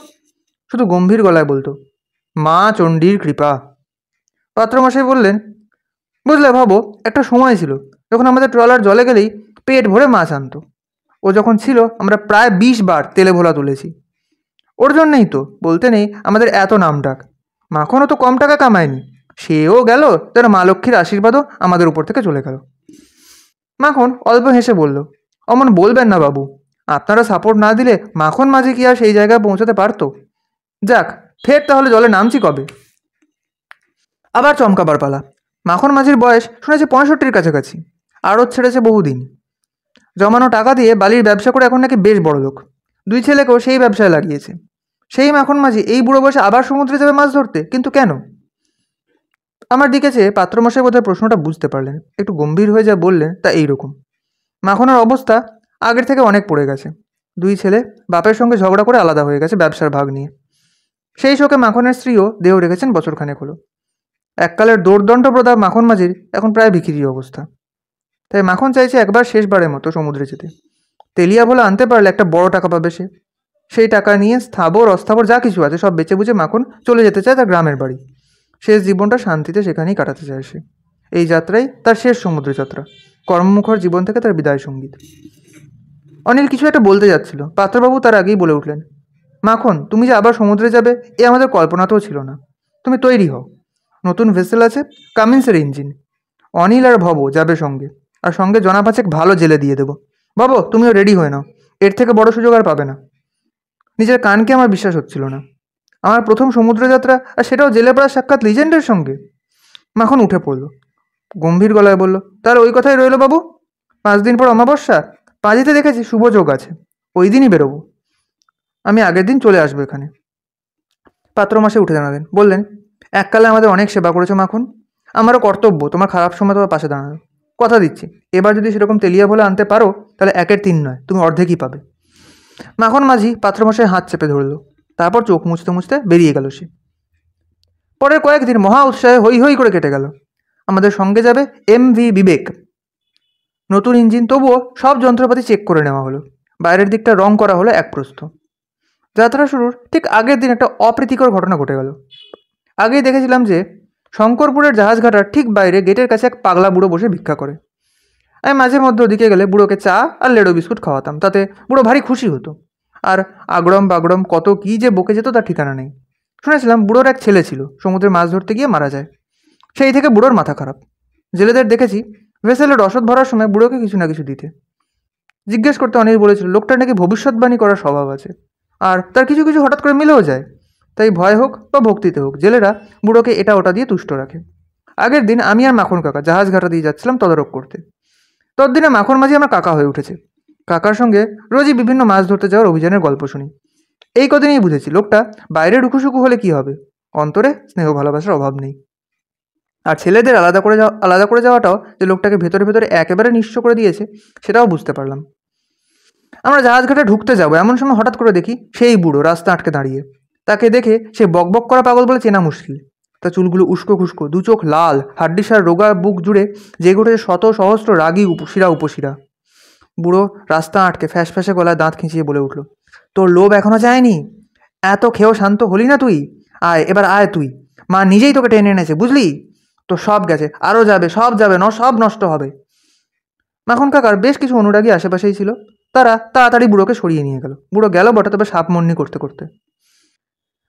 শুধু গম্ভীর গলায় বলতো, মা চণ্ডীর কৃপা। পাত্রমশাই বললেন, বুঝলে ভাবো, একটা সময় ছিল যখন আমাদের ট্রলার জলে গেলেই পেট ভরে মাছ আনতো। ও যখন ছিল আমরা প্রায় 20 বার তেলে ভোলা তুলেছি। ওর জন্যেই তো বলতে নেই আমাদের এত নাম ডাক। মাখনও তো কম টাকা কামায়নি, সেও গেল যেন মা লক্ষ্মীর আশীর্বাদও আমাদের উপর থেকে চলে গেল। মাখন অল্প হেসে বলল, অমন বলবেন না বাবু, আপনারা সাপোর্ট না দিলে মাখন মাঝি কি আর সেই জায়গায় পৌঁছাতে পারতো? যাক, ফের তাহলে জলে নামছি কবে? আবার চমকাবার পালা। মাখন মাঝির বয়স শুনেছি 65-র কাছাকাছি, আরও ছেড়েছে বহুদিন। জমানো টাকা দিয়ে বালির ব্যবসা করে এখন নাকি বেশ বড় লোক। 2 ছেলেকেও সেই ব্যবসায় লাগিয়েছে। সেই মাখন মাঝি এই বুড়ো বয়সে আবার সমুদ্রে যাবে মাছ ধরতে, কিন্তু কেন? আমার দিকে চেয়ে পাত্রমশাই বোধহয় প্রশ্নটা বুঝতে পারলেন, একটু গম্ভীর হয়ে যা বললেন তা এইরকম। মাখনের অবস্থা আগের থেকে অনেক পড়ে গেছে। 2 ছেলে বাপের সঙ্গে ঝগড়া করে আলাদা হয়ে গেছে ব্যবসার ভাগ নিয়ে। সেই শোকে মাখনের স্ত্রীও দেহ রেখেছেন বছরখানেক হলো। এককালের দোর্দণ্ড প্রতাপ মাখন মাঝির এখন প্রায় বিক্রির অবস্থা। তাই মাখন চাইছে একবার শেষবারের মতো সমুদ্রে যেতে। তেলিয়া ভোলা আনতে পারলে একটা বড় টাকা পাবে সে। সেই টাকা নিয়ে স্থাবর অস্থাবর যা কিছু আছে সব বেচে বুঝে মাখন চলে যেতে চায় তার গ্রামের বাড়ি। শেষ জীবনটা শান্তিতে সেখানেই কাটাতে চায় সে। এই যাত্রাই তার শেষ সমুদ্র যাত্রা, কর্মমুখর জীবন থেকে তার বিদায় সঙ্গীত। অনিল কিছু একটা বলতে যাচ্ছিল, পাত্রবাবু তার আগেই বলে উঠলেন, মাখন, তুমি যে আবার সমুদ্রে যাবে এ আমাদের কল্পনাতেও ছিল না। তুমি তৈরি হও, নতুন ভেসেল আছে, কামিন্সের ইঞ্জিন। অনিল আর ভব যাবে সঙ্গে, আর সঙ্গে জনা 5 ভালো জেলে দিয়ে দেবো। বাবু, তুমিও রেডি হয়ে নাও, এর থেকে বড় সুযোগ আর পাবে না। নিজের কানকে আমার বিশ্বাস হচ্ছিল না। আমার প্রথম সমুদ্রযাত্রা, আর সেটাও জেলে পড়া সাক্ষাৎ লিজেন্ডের সঙ্গে। মাখন উঠে পড়ল, গম্ভীর গলায় বলল, তাহলে ওই কথাই রইল বাবু। 5 দিন পর অমাবস্যা, পাঁজিতে দেখেছি শুভ যোগ আছে, ওই দিনই বেরোবো। আমি আগের দিন চলে আসবো এখানে। পাত্রমশাই উঠে দাঁড়ালেন, বললেন, এককালে আমাদের অনেক সেবা করেছো মাখন, আমারও কর্তব্য তোমার খারাপ সময় তোমার পাশে দাঁড়ানো। কথা দিচ্ছি, এবার যদি সেরকম তেলিয়া ভোলা আনতে পারো তাহলে 1-এর 3 নয়, তুমি অর্ধেকই পাবে। মাখন মাঝি পাত্রমশাই হাত চেপে ধরল, তারপর চোখ মুছতে মুছতে বেরিয়ে গেল সে। পরের কয়েকদিন মহা উৎসাহে হই হই করে কেটে গেল। আমাদের সঙ্গে যাবে MV বিবেক, নতুন ইঞ্জিন, তবুও সব যন্ত্রপাতি চেক করে নেওয়া হলো। বাইরের দিকটা রং করা হলো এক প্রস্থ। যাত্রা শুরুর ঠিক আগের দিন একটা অপ্রীতিকর ঘটনা ঘটে গেল। আগেই দেখেছিলাম যে শঙ্করপুরের জাহাজঘাটার ঠিক বাইরে গেটের কাছে এক পাগলা বুড়ো বসে ভিক্ষা করে। আমি মাঝে মধ্যে ওদিকে গেলে বুড়োকে চা আর লেডো বিস্কুট খাওয়াতাম, তাতে বুড়ো ভারী খুশি হতো। আর আগড়ম বাগড়ম কত কী যে বকে যেত তার ঠিকানা নেই। শুনেছিলাম বুড়োর এক ছেলে ছিল, সমুদ্রে মাছ ধরতে গিয়ে মারা যায়। সেই থেকে বুড়োর মাথা খারাপ। জেলেদের দেখেছি ভেসেলে রসদ ভরার সময় বুড়োকে কিছু না কিছু দিতে। জিজ্ঞেস করতে অনেক বলেছিল লোকটার নাকি ভবিষ্যৎবাণী করার স্বভাব আছে, আর তার কিছু কিছু হঠাৎ করে মিলেও যায়। তাই ভয় হোক বা ভক্তিতে হোক, জেলেরা বুড়োকে এটা ওটা দিয়ে তুষ্ট রাখে। আগের দিন আমি আর মাখন কাকা জাহাজ ঘাটা দিয়ে যাচ্ছিলাম তদারক করতে। ততদিনে মাখন মাঝি আমার কাকা হয়ে উঠেছে। কাকার সঙ্গে রোজই বিভিন্ন মাছ ধরতে যাওয়ার অভিযানের গল্প শুনি। এই কদিনেই বুঝেছি লোকটা বাইরে রুকুসুকু হলে কি হবে, অন্তরে স্নেহ ভালোবাসার অভাব নেই। আর ছেলেদের আলাদা করে যাওয়াটাও যে লোকটাকে ভেতরে ভেতরে একেবারে নিঃস্ব করে দিয়েছে সেটাও বুঝতে পারলাম। আমরা জাহাজঘাটে ঢুকতে যাবো এমন সময় হঠাৎ করে দেখি সেই বুড়ো রাস্তা আটকে দাঁড়িয়ে। তাকে দেখে সে বকবক করা পাগল বলে চেনা মুশকিল। তার চুলগুলো উস্কো খুস্কো, 2 চোখ লাল, হাড্ডিসার রোগা বুক জুড়ে জেগে উঠেছে শত সহস্র রাগী উপশিরা। বুড়ো রাস্তা আটকে ফ্যাস ফ্যাসে গলায় দাঁত খিঁচিয়ে বলে উঠল, তোর লোভ এখনো যায়নি? এত খেয়েও শান্ত হলি না তুই? আয়, এবার আয় তুই, মা নিজেই তোকে টেনে এনেছে, বুঝলি? তো সব গেছে, আরও যাবে, সব যাবে, সব নষ্ট হবে। মাখন কাকার বেশ কিছু অনুরাগী আশেপাশেই ছিল। তারা তাড়াতাড়ি বুড়োকে সরিয়ে নিয়ে গেল। বুড়ো গেল বটে, তবে সাপমন্নি করতে করতে।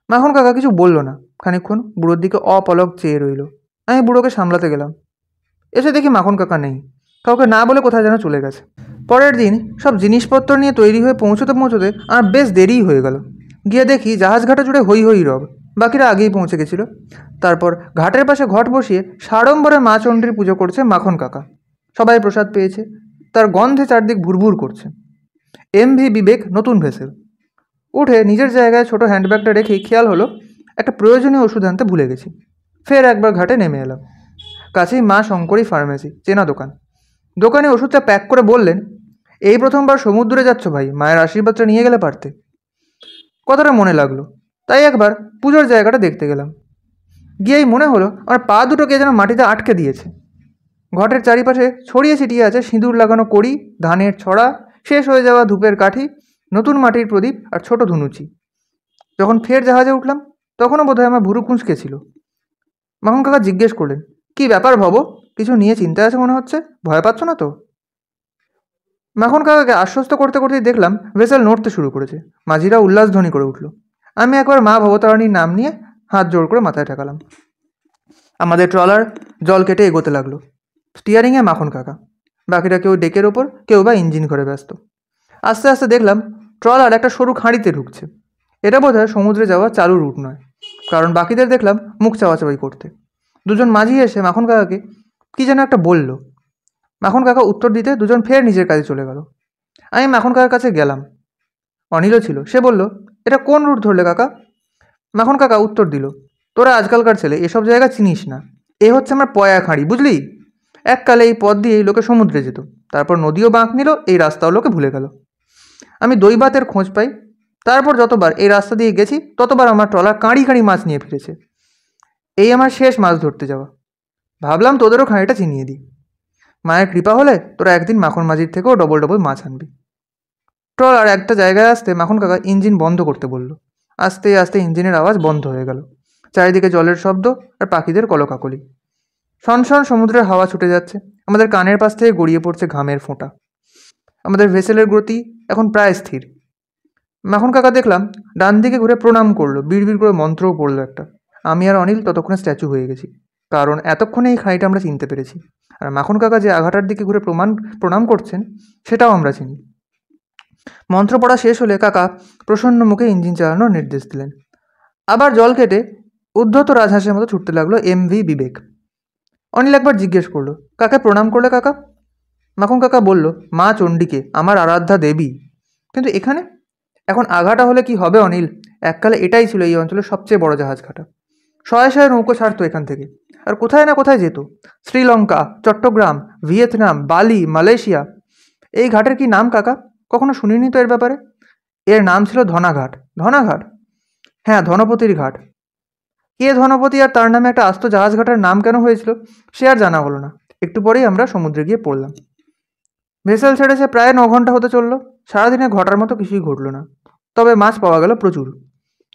মাখন কাকা কিছু বলল না। খানিকক্ষণ বুড়োর দিকে অপলক চেয়ে রইল। আমি বুড়োকে সামলাতে গেলাম। এসে দেখি মাখন কাকা নেই। কাউকে না বলে কোথায় যেন চলে গেছে। পরের দিন সব জিনিসপত্র নিয়ে তৈরি হয়ে পৌঁছতে পৌঁছতে আমার বেশ দেরিই হয়ে গেল। গিয়ে দেখি জাহাজ ঘাটে জুড়ে হই হই রব। বাকিরা আগেই পৌঁছে গেছিল। তারপর ঘাটের পাশে ঘট বসিয়ে সাড়ম্বরে মা চণ্ডীর পুজো করছে মাখন কাকা। সবাই প্রসাদ পেয়েছে। তার গন্ধে চারদিক ভুরভুর করছে। এমভি বিবেক নতুন ভেসেল। উঠে নিজের জায়গায় ছোট হ্যান্ডব্যাগটা রেখেই খেয়াল হলো একটা প্রয়োজনীয় ওষুধ আনতে ভুলে গেছি। ফের একবার ঘাটে নেমে এলাম। কাছেই মা শঙ্করী ফার্মেসি, চেনা দোকান। দোকানে ওষুধটা প্যাক করে বললেন, এই প্রথমবার সমুদ্রে যাচ্ছ ভাই, মায়ের আশীর্বাদটা নিয়ে গেলে পারতে। কথাটা মনে লাগলো, তাই একবার পুজোর জায়গাটা দেখতে গেলাম। গিয়েই মনে হলো আমার পা দুটোকে যেন মাটিতে আটকে দিয়েছে। ঘটের চারিপাশে ছড়িয়ে ছিটিয়ে আছে সিঁদুর লাগানো কড়ি, ধানের ছড়া, শেষ হয়ে যাওয়া ধূপের কাঠি, নতুন মাটির প্রদীপ আর ছোট ধুনুচি। যখন ফের জাহাজে উঠলাম তখনও বোধহয় আমার ভুরু কুঁচকেছিল। মাখন কাকা জিজ্ঞেস করলেন, কি ব্যাপার ভব, কিছু নিয়ে চিন্তা আছে মনে হচ্ছে, ভয় পাচ্ছ না তো? মাখন কাকাকে আশ্বস্ত করতে করতেই দেখলাম ভেসেল নড়তে শুরু করেছে। মাঝিরা উল্লাসধ্বনি করে উঠল। আমি একবার মা ভবতারিণীর নাম নিয়ে হাত জোড় করে মাথায় ঠেকালাম। আমাদের ট্রলার জল কেটে এগোতে লাগলো। স্টিয়ারিংয়ে মাখন কাকা, বাকিরা কেউ ডেকের ওপর, কেউ বা ইঞ্জিন ঘরে ব্যস্ত। আস্তে আস্তে দেখলাম ট্রলার একটা সরু খাঁড়িতে ঢুকছে। এটা বোধহয় সমুদ্রে যাওয়া চালু রুট নয়, কারণ বাকিদের দেখলাম মুখ চাওয়াচাওয়ি করতে। দুজন মাঝি এসে মাখন কাকাকে কি যেন একটা বলল। মাখন কাকা উত্তর দিতে দুজন ফের নিজের কাজে চলে গেল। আমি মাখন কাকার কাছে গেলাম। অনিলও ছিল। সে বলল, এটা কোন রুট ধরলে কাকা? মাখন কাকা উত্তর দিল, তোরা আজকালকার ছেলে এসব জায়গা চিনিস না। এ হচ্ছে আমার পয়া খাঁড়ি, বুঝলি? এককালে এই পথ দিয়েই লোকে সমুদ্রে যেত, তারপর নদীও বাঁক নিল, এই রাস্তাও লোকে ভুলে গেল। আমি দৈবাতের খোঁজ পাই। তারপর যতবার এই রাস্তা দিয়ে গেছি ততবার আমার ট্রলার কাঁড়ি কাঁড়ি মাছ নিয়ে ফিরেছে। এই আমার শেষ মাছ ধরতে যাওয়া। ভাবলাম তোদেরও খাঁড়িটা চিনিয়ে দিই। মায়ের কৃপা হলে তোরা একদিন মাখন মাঝির থেকেও ডবল ডবল মাছ আনবি। ট্রলার একটা জায়গায় আসতে মাখন কাকা ইঞ্জিন বন্ধ করতে বলল। আস্তে আস্তে ইঞ্জিনের আওয়াজ বন্ধ হয়ে গেল। চারিদিকে জলের শব্দ আর পাখিদের কলকাকলি। শনশন সমুদ্রের হাওয়া ছুটে যাচ্ছে। আমাদের কানের পাশ থেকে গড়িয়ে পড়ছে ঘামের ফোঁটা। আমাদের ভেসেলের গতি এখন প্রায় স্থির। মাখন কাকা দেখলাম ডান দিকে ঘুরে প্রণাম করলো, বিড়বিড় করে মন্ত্রও পড়লো একটা। আমি আর অনিল ততক্ষণে স্ট্যাচু হয়ে গেছি, কারণ এতক্ষণে এই খাঁড়িটা আমরা চিনতে পেরেছি। আর মাখন কাকা যে আঘাটার দিকে ঘুরে প্রণাম করছেন সেটাও আমরা চিনি। মন্ত্র পড়া শেষ হলে কাকা প্রসন্ন মুখে ইঞ্জিন চালানোর নির্দেশ দিলেন। আবার জল কেটে উদ্ধত রাজহাঁসের মতো ছুটতে লাগলো এমভি বিবেক। অনিল একবার জিজ্ঞেস করলো, কাকে প্রণাম করলে কাকা? মাখন কাকা বলল, মা চণ্ডীকে, আমার আরাধ্যা দেবী। কিন্তু এখানে এখন আঘাটা হলে কি হবে অনিল? এককালে এটাই ছিল এই অঞ্চলের সবচেয়ে বড় জাহাজ ঘাটা। শয়ে শয়ে নৌকো ছাড়তো এখান থেকে, আর কোথায় না কোথায় যেত। শ্রীলঙ্কা, চট্টগ্রাম, ভিয়েতনাম, বালি, মালয়েশিয়া। এই ঘাটের কি নাম কাকা? কখনো শুনিনি তো এর ব্যাপারে। এর নাম ছিল ধনাঘাট। ধনাঘাট? হ্যাঁ, ধনপতির ঘাট। কে ধনপতি আর তার নামে একটা আস্ত জাহাজ ঘাটার নাম কেন হয়েছিল সে আর জানা হলো না। একটু পরেই আমরা সমুদ্রে গিয়ে পড়লাম। ভেসেল ছেড়েছে প্রায় 9 ঘন্টা হতে চললো। সারাদিনে ঘটার মতো কিছুই ঘটলো না, তবে মাছ পাওয়া গেল প্রচুর।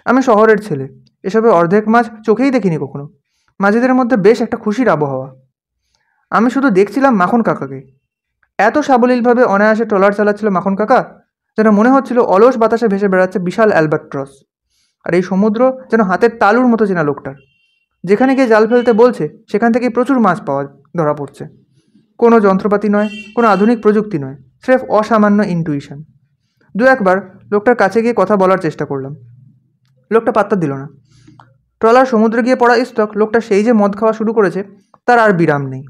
আমি শহরের ছেলে, এসবে অর্ধেক মাছ চোখেই দেখিনি কখনো। মাঝিদের মধ্যে বেশ একটা খুশির আবহাওয়া। আমি শুধু দেখছিলাম মাখন কাকাকে। এত সাবলীলভাবে অনায়াসে ট্রলার চালাচ্ছিল মাখন কাকা, যেন মনে হচ্ছিল অলস বাতাসে ভেসে বেড়াচ্ছে বিশাল অ্যালবাট্রস। আর এই সমুদ্র যেন হাতের তালুর মতো চেনা লোকটার। যেখানে গিয়ে জাল ফেলতে বলছে সেখান থেকেই প্রচুর মাছ ধরা পড়ছে। কোনো যন্ত্রপাতি নয়, কোনো আধুনিক প্রযুক্তি নয়, স্রেফ অসামান্য ইনটুইশন। দু একবার লোকটার কাছে গিয়ে কথা বলার চেষ্টা করলাম। লোকটা পাত্তা দিল না। ট্রলার সমুদ্রে গিয়ে পড়া স্টক লোকটা সেই যে মদ খাওয়া শুরু করেছে তার আর বিরাম নেই।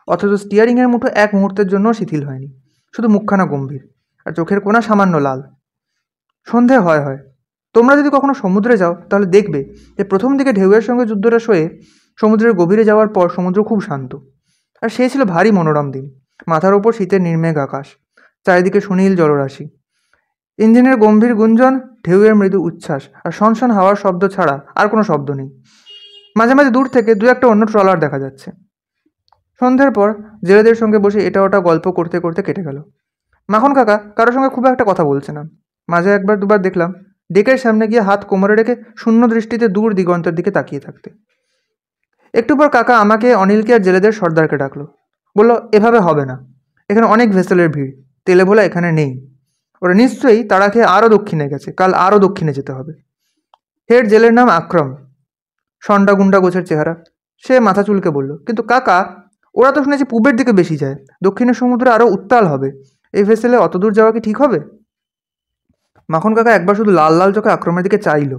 অথচ স্টিয়ারিংয়ের মুঠো এক মুহূর্তের জন্য শিথিল হয়নি। শুধু মুখখানা গম্ভীর, আর চোখের কোনা সামান্য লাল। সন্ধে হয় হয়। তোমরা যদি কখনো সমুদ্রে যাও তাহলে দেখবে যে প্রথম দিকে ঢেউয়ের সঙ্গে যুদ্ধটা সয়ে সমুদ্রের গভীরে যাওয়ার পর সমুদ্র খুব শান্ত। আর সে ছিল ভারী মনোরম দিন। মাথার ওপর শীতের নির্মেঘ আকাশ, চারিদিকে সুনীল জলরাশি, ইঞ্জিনের গম্ভীর গুঞ্জন, ঢেউয়ের মৃদু উচ্ছ্বাস আর শনশন হাওয়ার শব্দ ছাড়া আর কোনো শব্দ নেই। মাঝে মাঝে দূর থেকে দু একটা অন্য ট্রলার দেখা যাচ্ছে। সন্ধ্যের পর জেলেদের সঙ্গে বসে এটা ওটা গল্প করতে করতে কেটে গেল। মাখন কাকা কারোর সঙ্গে খুব একটা কথা বলছে না। মাঝে একবার দুবার দেখলাম ডেকের সামনে গিয়ে হাত কোমরে রেখে শূন্য দৃষ্টিতে দূর দিগন্তের দিকে তাকিয়ে থাকতে। একটু পর কাকা আমাকে, অনিলকে আর জেলেদের সর্দারকে ডাকলো। বলল, এভাবে হবে না, এখানে অনেক ভেসেলের ভিড়, তেলে ভোলা এখানে নেই। ওরা নিশ্চয়ই তাড়া খেয়ে আরও দক্ষিণে গেছে, কাল আরও দক্ষিণে যেতে হবে। হেড জেলের নাম আকরম, সন্ডা গুন্ডা গোছের চেহারা। সে মাথা চুলকে বলল, কিন্তু কাকা, ওরা তো শুনেছি পূবের দিকে বেশি যায়, দক্ষিণের সমুদ্রে আরও উত্তাল হবে, এই ভেসেলে অত দূর যাওয়া কি ঠিক হবে? মাখন কাকা একবার শুধু লাল লাল চোখে আক্রমের দিকে চাইল।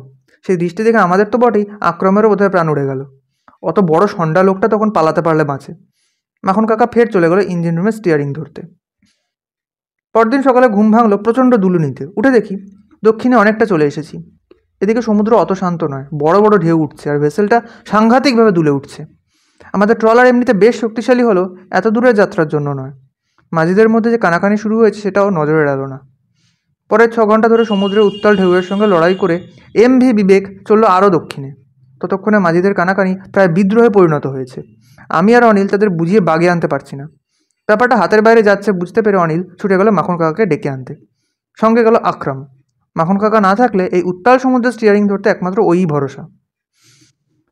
সেই দৃষ্টি দেখে আমাদের তো বটেই, আক্রমেরও বোধহয় প্রাণ উড়ে গেল। অত বড় সন্ডা লোকটা তখন পালাতে পারলে বাঁচে। মাখন কাকা ফের চলে গেল ইঞ্জিন রুমে স্টিয়ারিং ধরতে। পরদিন সকালে ঘুম ভাঙলো প্রচণ্ড দুলুনিতে। উঠে দেখি দক্ষিণে অনেকটা চলে এসেছি। এদিকে সমুদ্র অত শান্ত নয়, বড় বড় ঢেউ উঠছে আর ভেসেলটা সাংঘাতিকভাবে দুলে উঠছে। আমাদের ট্রলার এমনিতে বেশ শক্তিশালী হলো, এত দূরের যাত্রার জন্য নয়। মাঝিদের মধ্যে যে কানাকানি শুরু হয়েছে সেটাও নজরে এলো না। পরের 6 ঘন্টা ধরে সমুদ্রের উত্তাল ঢেউয়ের সঙ্গে লড়াই করে এমভি বিবেক চলল আরও দক্ষিণে। ততক্ষণে মাঝিদের কানাকানি প্রায় বিদ্রোহে পরিণত হয়েছে। আমি আর অনিল তাদের বুঝিয়ে বাগে আনতে পারছি না। ব্যাপারটা হাতের বাইরে যাচ্ছে বুঝতে পেরে অনিল ছুটে গেল মাখন কাকাকে ডেকে আনতে। সঙ্গে গেল আকরাম। মাখন কাকা না থাকলে এই উত্তাল সমুদ্রের স্টিয়ারিং ধরতে একমাত্র ওই ভরসা।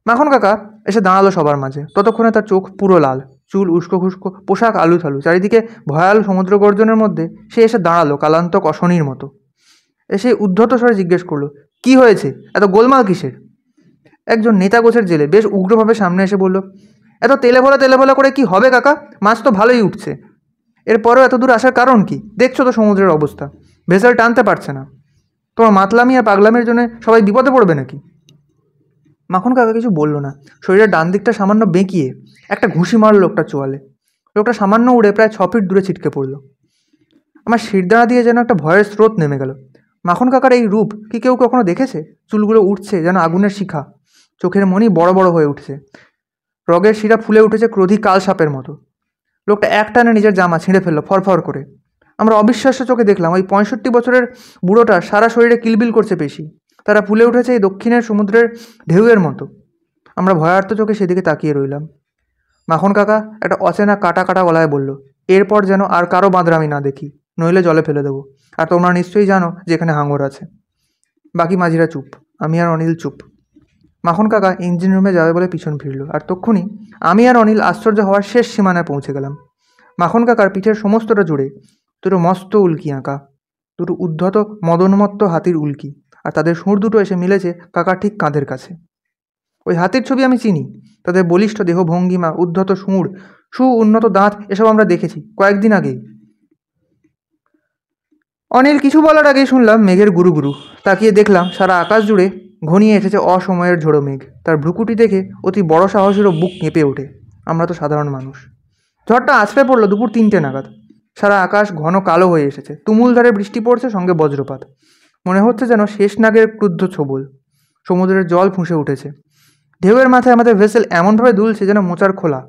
মাখন কাকা এসে দাঁড়ালো সবার মাঝে। ততক্ষণে তার চোখ পুরো লাল, চুল উস্কো খুস্কো, পোশাক আলু থালু, চারিদিকে ভয়াল সমুদ্র গর্জনের মধ্যে সে এসে দাঁড়ালো কালান্তক অশনির মতো। এসে উদ্ধত স্বরে জিজ্ঞেস করলো, কি হয়েছে, এত গোলমাল কিসের? একজন নেতা গোছের জেলে বেশ উগ্রভাবে সামনে এসে বলল, এত তেলে ভোলা করে কি হবে কাকা? মাছ তো ভালোই উঠছে। এরপরেও এত দূর আসার কারণ কি? দেখছো তো সমুদ্রের অবস্থা, ভেসেল টানতে পারছে না। তোমার মাতলামি আর পাগলামির জন্য সবাই বিপদে পড়বে নাকি? মাখন কাকা কিছু বলল না। শরীরের ডান দিকটা সামান্য বেঁকিয়ে একটা ঘুষি মারল লোকটা চোয়ালে। লোকটা সামান্য উড়ে প্রায় 6 ফিট দূরে ছিটকে পড়ল। আমার শিরদাঁড়া দিয়ে যেন একটা ভয়ের স্রোত নেমে গেল। মাখন কাকার এই রূপ কি কেউ কখনো দেখেছে? চুলগুলো উঠছে যেন আগুনের শিখা, চোখের মনি বড় বড় হয়ে উঠছে, রগের শিরা ফুলে উঠেছে ক্রোধী কাল সাপের মতো। লোকটা এক টানে নিজের জামা ছিঁড়ে ফেললো ফরফর করে। আমরা অবিশ্বাস্য চোখে দেখলাম ওই 65 বছরের বুড়োটার সারা শরীরে কিলবিল করছে পেশি, তারা ফুলে উঠেছে এই দক্ষিণের সমুদ্রের ঢেউয়ের মতো। আমরা ভয়ার্ত চোখে সেদিকে তাকিয়ে রইলাম। মাখন কাকা একটা অচেনা কাটা কাটা গলায় বলল, এরপর যেন আর কারো বাঁদরামি না দেখি, নইলে জলে ফেলে দেবো। আর তোমরা নিশ্চয়ই জানো যে এখানে হাঙর আছে। বাকি মাঝিরা চুপ, আমি আর অনিল চুপ। মাখন কাকা ইঞ্জিন রুমে যাবে বলে পিছন ফিরল, আর তক্ষুনি আমি আর অনিল আশ্চর্য হওয়ার শেষ সীমানায় পৌঁছে গেলাম। মাখন কাকার পিঠের সমস্তটা জুড়ে দুটো মস্ত উল্কি আঁকা, দুটো উদ্ধত মদনমত্ত হাতির উল্কি, আর তাদের সুর দুটো এসে মিলেছে কাকার ঠিক কাঁধের কাছে। ওই হাতির ছবি আমি চিনি, তাদের বলিষ্ঠ দেহ ভঙ্গিমা, উদ্ধত সুর, উন্নত দাঁত, এসব আমরা দেখেছি কয়েকদিন আগেই। অনিল কিছু বলার আগেই শুনলাম মেঘের গুরু গুরু। তাকিয়ে দেখলাম সারা আকাশ জুড়ে ঘনিয়ে এসেছে অসময়ের ঝোড়ো মেঘ। তার ভ্রুকুটি দেখে অতি বড় সাহসেরও বুক কেঁপে ওঠে। আমরা তো সাধারণ মানুষ। ঝড়টা আছড়ে পড়লো দুপুর 3টে নাগাদ। সারা আকাশ ঘন কালো হয়ে এসেছে, তুমুল ধারে বৃষ্টি পড়ছে, সঙ্গে বজ্রপাত। মনে হচ্ছে যেন শেষ নাগের ক্রুদ্ধ ছোবল। সমুদ্রের জল ফুঁসে উঠেছে। ঢেউয়ের মাথায় আমাদের ভেসেল এমনভাবে দুলছে যেন মোচার খোলা।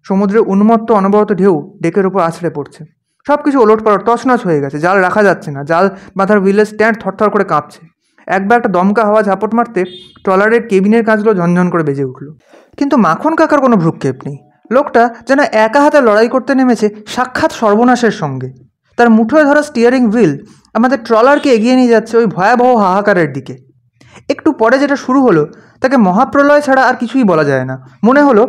সমুদ্রের উন্মত্ত অনবরত ঢেউ ডেকের ওপর আছড়ে পড়ছে। সব কিছু ওলটপালট তছনছ হয়ে গেছে। জাল রাখা যাচ্ছে না, জাল বাঁধার হুইলের স্ট্যান্ড থরথর করে কাঁপছে। একবার একটা দমকা হাওয়া ঝাপট মারতে ট্রলারের কেবিনের কাজগুলো ঝনঝন করে বেজে উঠল। কিন্তু মাখন কাকার কোনো ভ্রুক্ষেপ নেই। লোকটা যেন একা হাতে লড়াই করতে নেমেছে সাক্ষাৎ সর্বনাশের সঙ্গে। তার মুঠোয় ধরা স্টিয়ারিং হুইল আমাদের ট্রলারকে এগিয়ে নিয়ে যাচ্ছে ওই ভয়াবহ হাহাকারের দিকে। একটু পরে যেটা শুরু হলো তাকে মহাপ্রলয় ছাড়া আর কিছুই বলা যায় না। মনে হলো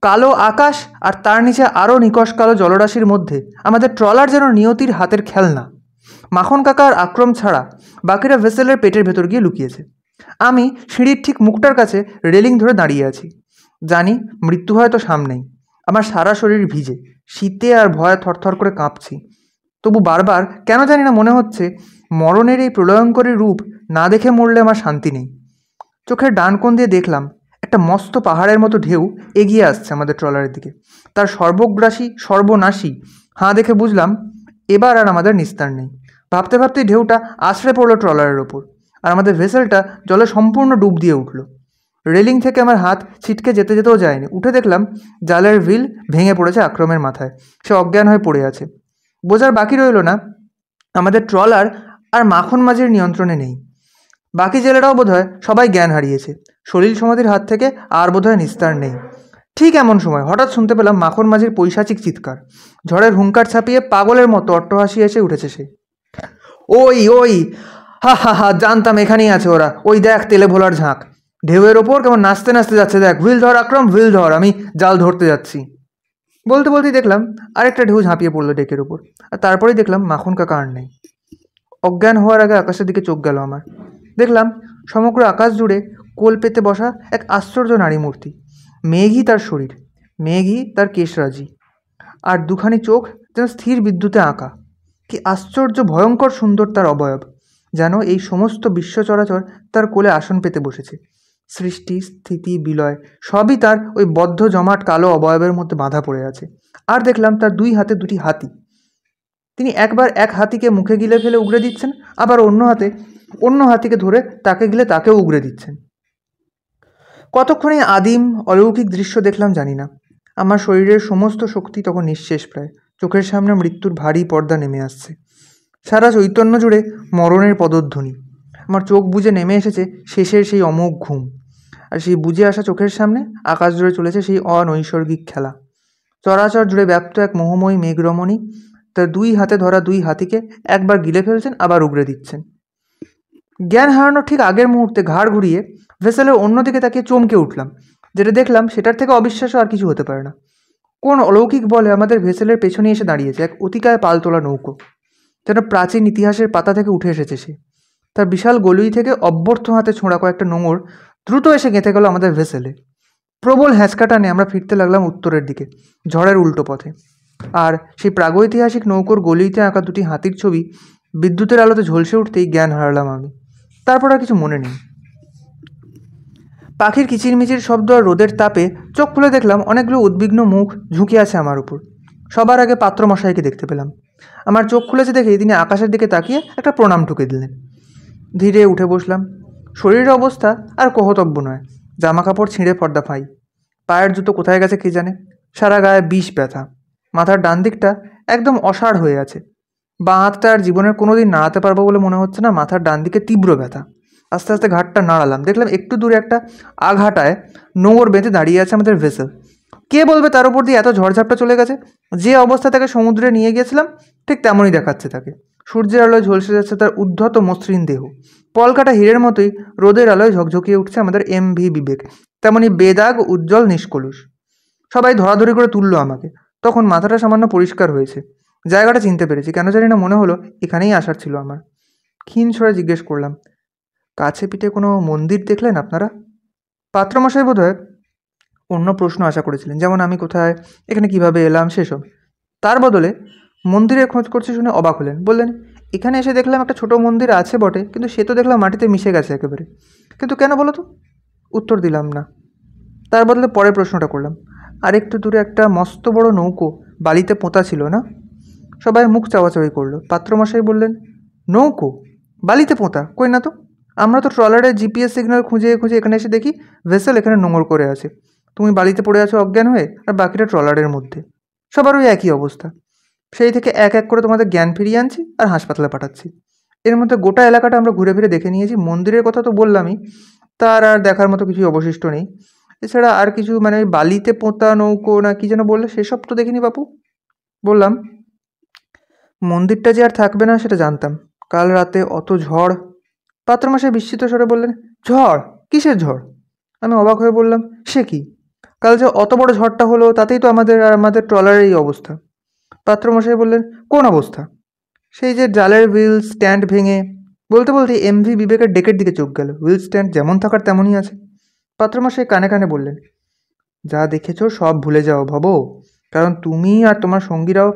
কালো আকাশ আর তার নিচে আরও নিকষ কালো জলরাশির মধ্যে আমাদের ট্রলার যেন নিয়তির হাতের খেলনা। মাখন কাকার আক্রম ছাড়া বাকিরা ভেসেলের পেটের ভেতর গিয়ে লুকিয়েছে। আমি সিঁড়ির ঠিক মুখটার কাছে রেলিং ধরে দাঁড়িয়ে আছি। জানি মৃত্যু হয়তো সামনেই। আমার সারা শরীর ভিজে, শীতে আর ভয়ে থরথর করে কাঁপছি। তবু বারবার কেন জানি না মনে হচ্ছে মরণের এই প্রলয়ঙ্করী রূপ না দেখে মরলে আমার শান্তি নেই। চোখের ডান কোণ দিয়ে দেখলাম একটা মস্ত পাহাড়ের মতো ঢেউ এগিয়ে আসছে আমাদের ট্রলারের দিকে। তার সর্বগ্রাসী সর্বনাশী হাঁ দেখে বুঝলাম এবার আর আমাদের নিস্তার নেই। ভাবতে ভাবতেই ঢেউটা আছড়ে পড়লো ট্রলারের ওপর, আর আমাদের ভেসেলটা জলে সম্পূর্ণ ডুব দিয়ে উঠল। রেলিং থেকে আমার হাত ছিটকে যেতেও যায়নি। উঠে দেখলাম জালের হুইল ভেঙে পড়েছে আক্রমের মাথায়। সে অজ্ঞান হয়ে পড়ে আছে। বোঝার বাকি রইল না আমাদের ট্রলার আর মাখন মাঝির নিয়ন্ত্রণে নেই। বাকি জেলেরাও বোধহয় সবাই জ্ঞান হারিয়েছে। সলিল সমাধির হাত থেকে আর বোধহয় নিস্তার নেই। ঠিক এমন সময় হঠাৎ শুনতে পেলাম মাখন মাঝির পৈশাচিক চিৎকার। ঝড়ের হুঙ্কার ছাপিয়ে পাগলের মতো অট্টহাসি এসে উঠেছে সে। ওই ওই, হা হা হা, জানতাম এখানেই আছে ওরা। ওই দেখ তেলে ভোলার ঝাঁক, ঢেউয়ের ওপর কেমন নাচতে নাচতে যাচ্ছে। দেখ, হুইল ধর আক্রম, হুইল ধর, আমি জাল ধরতে যাচ্ছি। বলতে বলতেই দেখলাম আরেকটা ঢেউ ঝাঁপিয়ে পড়লো ডেকের উপর, আর তারপরেই দেখলাম মাখন কাকা আর নেই। অজ্ঞান হওয়ার আগে আকাশের দিকে চোখ গেল আমার। দেখলাম সমগ্র আকাশ জুড়ে কোল পেতে বসা এক আশ্চর্য নারী মূর্তি। মেঘই তার শরীর, মেঘই তার কেশরাজি, আর দুখানি চোখ যেন স্থির বিদ্যুতে আঁকা। কি আশ্চর্য ভয়ঙ্কর সুন্দর তার অবয়ব, যেন এই সমস্ত বিশ্ব চরাচর তার কোলে আসন পেতে বসেছে। সৃষ্টি, স্থিতি, বিলয় সবই তার ওই বদ্ধ জমাট কালো অবয়বের মধ্যে বাঁধা পড়ে আছে। আর দেখলাম তার দুই হাতে দুটি হাতি। তিনি একবার এক হাতিকে মুখে গিলে ফেলে উগড়ে দিচ্ছেন, আবার অন্য হাতে অন্য হাতিকে ধরে তাকে গিলে তাকেও উগড়ে দিচ্ছেন। কতক্ষণ এই আদিম অলৌকিক দৃশ্য দেখলাম জানি না। আমার শরীরের সমস্ত শক্তি তখন নিঃশেষ প্রায়। চোখের সামনে মৃত্যুর ভারী পর্দা নেমে আসছে, সারা চৈতন্য জুড়ে মরণের পদধ্বনি। আমার চোখ বুজে নেমে এসেছে শেষের সেই অমোঘ ঘুম, আর সেই বুজে আসা চোখের সামনে আকাশ জুড়ে চলেছে সেই অনৈসর্গিক খেলা। চরাচর জুড়ে ব্যাপ্ত এক মোহময়ী মেঘরমণী তার দুই হাতে ধরা দুই হাতিকে একবার গিলে ফেলছেন, আবার উগড়ে দিচ্ছেন। জ্ঞান হারানোর ঠিক আগের মুহূর্তে ঘাড় ঘুরিয়ে ভেসেলের অন্যদিকে তাকিয়ে চমকে উঠলাম। যেটা দেখলাম সেটার থেকে অবিশ্বাস্য আর কিছু হতে পারে না। কোন অলৌকিক বলে আমাদের ভেসেলের পেছনে এসে দাঁড়িয়েছে এক অতিকায় পালতোলা নৌকো, যেন প্রাচীন ইতিহাসের পাতা থেকে উঠে এসেছে সে। তার বিশাল গলুই থেকে অব্যর্থ হাতে ছোঁড়া কয়েকটা নোঙর দ্রুত এসে গেঁথে গেল আমাদের ভেসেলে। প্রবল হ্যাঁচকা টানে আমরা ফিরতে লাগলাম উত্তরের দিকে, ঝড়ের উল্টো পথে। আর সেই প্রাগৈতিহাসিক নৌকোর গলিতে আঁকা দুটি হাতির ছবি বিদ্যুতের আলোতে ঝলসে উঠতেই জ্ঞান হারালাম আমি। তারপর আর কিছু মনে নেই। পাখির কিচিরমিচির শব্দ আর রোদের তাপে চোখ খুলে দেখলাম অনেকগুলো উদ্বিগ্ন মুখ ঝুঁকে আছে আমার উপর। সবার আগে পাত্রমশাইকে দেখতে পেলাম। আমার চোখ খুলেছে দেখে তিনি আকাশের দিকে তাকিয়ে একটা প্রণাম ঠুকে দিলেন। ধীরে উঠে বসলাম। শরীরের অবস্থা আর কহতব্য নয়। জামা কাপড় ছিঁড়ে ফর্দা ফাই, পায়ের জুতো কোথায় গেছে কে জানে, সারা গায়ে বিষ ব্যথা, মাথার ডান দিকটা একদম অসাড় হয়ে আছে। বাঁ হাতটা আর জীবনের কোনো দিন নাড়াতে পারবো বলে মনে হচ্ছে না, মাথার ডান দিকে তীব্র ব্যথা। আস্তে আস্তে ঘাটটা নাড়ালাম, দেখলাম একটু দূরে একটা আঘাটায় নোঙর বেঁধে দাঁড়িয়ে আছে আমাদের ভেসেল। কে বলবে তার উপর দিয়ে এত ঝড়ঝাপটা চলে গেছে? যে অবস্থা তাকে সমুদ্রে নিয়ে গিয়েছিলাম ঠিক তেমনই দেখাচ্ছে তাকে। সূর্যের আলোয় ঝলসে যাচ্ছে তার উদ্ধত মসৃণ দেহ, পলকাটা হীরের মতোই রোদের আলোয় ঝকঝকিয়ে উঠছে আমাদের এমভি বিবেক, তেমনি বেদাগ উজ্জ্বল নিষ্কলুষ। সবাই ধরাধরি করে তুললো আমাকে। তখন মাথাটা সামান্য পরিষ্কার হয়েছে, জায়গাটা চিনতে পেরেছি। কেন জানি না মনে হলো এখানেই আসার ছিল আমার। ক্ষীণ স্বরে জিজ্ঞেস করলাম, কাছে পিঠে কোনো মন্দির দেখলেন আপনারা? পাত্রমশাই বোধহয় অন্য প্রশ্ন আশা করেছিলেন, যেমন আমি কোথায়, এখানে কিভাবে এলাম, সেসব। তার বদলে মন্দিরের খোঁজ করছে শুনে অবাক হলেন। বললেন, এখানে এসে দেখলাম একটা ছোট মন্দির আছে বটে, কিন্তু সে তো দেখলাম মাটিতে মিশে গেছে একেবারে। কিন্তু কেন বলো তো? উত্তর দিলাম না। তার বদলে পরের প্রশ্নটা করলাম, আর একটু দূরে একটা মস্ত বড় নৌকো বালিতে পোঁতা ছিল না? সবাই মুখ চাওয়াচাওয়ি করলো। পাত্রমশাই বললেন, নৌকো বালিতে পোঁতা? কই না তো। আমরা তো ট্রলারের জিপিএস সিগন্যাল খুঁজে খুঁজে এখানে এসে দেখি ভেসেল এখানে নোঙর করে আছে। তুমি বালিতে পড়ে আছো অজ্ঞান হয়ে, আর বাকিটা ট্রলারের মধ্যে। সবার ওই একই অবস্থা। সেই থেকে এক এক করে তোমাদের জ্ঞান ফিরিয়ে আনছি আর হাসপাতালে পাঠাচ্ছি। এর মধ্যে গোটা এলাকাটা আমরা ঘুরে ফিরে দেখে নিয়েছি। মন্দিরের কথা তো বললামই, তার আর দেখার মতো কিছুই অবশিষ্ট নেই। এছাড়া আর কিছু, মানে ওই বালিতে পোঁতা নৌকো না কি যেন বললে, সেসব তো দেখিনি বাপু। বললাম, মন্দিরটা যে আর থাকবে না সেটা জানতাম। কাল রাতে অত ঝড়। পাত্রমশাই বিস্মিত স্বরে বললেন, ঝড়? কিসের ঝড়? আমি অবাক হয়ে বললাম, সে কি? কাল যে অত বড় ঝড়টা হলো তাতেই তো আমাদের ট্রলারের এই অবস্থা। পাত্রমশাই বললেন, কোন অবস্থা? সেই যে জালের হুইল স্ট্যান্ড ভেঙে। বলতে বলতে এমভি বিবেকের ডেকের দিকে চোখ গেল। হুইল স্ট্যান্ড যেমন থাকার তেমনই আছে। পাত্রমশাই কানে কানে বললেন, যা দেখেছ সব ভুলে যাও ভব, কারণ তুমি আর তোমার সঙ্গীরাও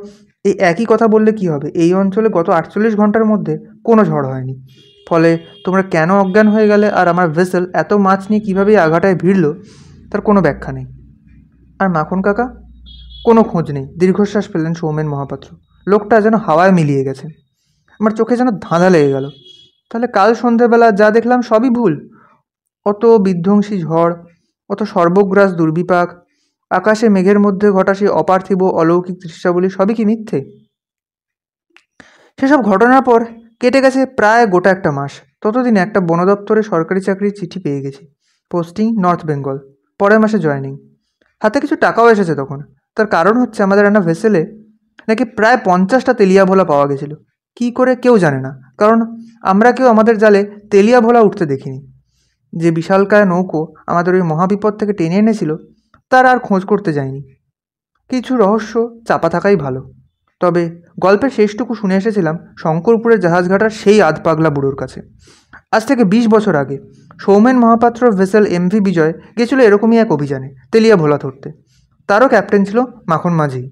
এই একই কথা বললে কি হবে। এই অঞ্চলে গত 48 ঘন্টার মধ্যে কোনো ঝড় হয়নি। ফলে তোমরা কেন অজ্ঞান হয়ে গেলে আর আমার ভেসেল এত মাছ নিয়ে কীভাবে আঘাটায় ভিড়ল তার কোনো ব্যাখ্যা নেই। আর মাখন কাকা? কোনো খোঁজ নেই। দীর্ঘশ্বাস ফেললেন সৌমেন মহাপাত্র। লোকটা যেন হাওয়ায় মিলিয়ে গেছে। আমার চোখে যেন ধাঁধা লেগে গেল। তাহলে কাল সন্ধেবেলা যা দেখলাম সবই ভুল? অত বিধ্বংসী ঝড়, অত সর্বগ্রাস দুর্বিপাক, আকাশে মেঘের মধ্যে ঘটা সেই অপার্থিব অলৌকিক দৃশ্যাবলী সবই কি মিথ্যে? সেসব ঘটনার পর কেটে গেছে প্রায় গোটা একটা মাস। ততদিনে একটা বন দপ্তরে সরকারি চাকরির চিঠি পেয়ে গেছি। পোস্টিং নর্থ বেঙ্গল, পরের মাসে জয়েনিং। হাতে কিছু টাকাও এসেছে তখন। তার কারণ হচ্ছে আমাদের একটা ভেসেলে নাকি প্রায় 50টা তেলিয়া ভোলা পাওয়া গেছিল। কি করে কেউ জানে না, কারণ আমরা কেউ আমাদের জালে তেলিয়া ভোলা উঠতে দেখিনি। যে বিশালকায় নৌকো আমাদের ওই মহাবিপদ থেকে টেনে এনেছিল তার আর খোঁজ করতে যায়নি। কিছু রহস্য চাপা থাকাই ভালো। তবে গল্পের শেষটুকু শুনে এসেছিলাম শঙ্করপুরের জাহাজঘাটার সেই আধপাগলা বুড়োর কাছে। আজ থেকে 20 বছর আগে সৌমেন মহাপাত্র ভেসেল এমভি বিজয় গেছিল এরকমই এক অভিযানে তেলিয়া ভোলা ধরতে। তারও ক্যাপ্টেন ছিল মাখন মাঝি।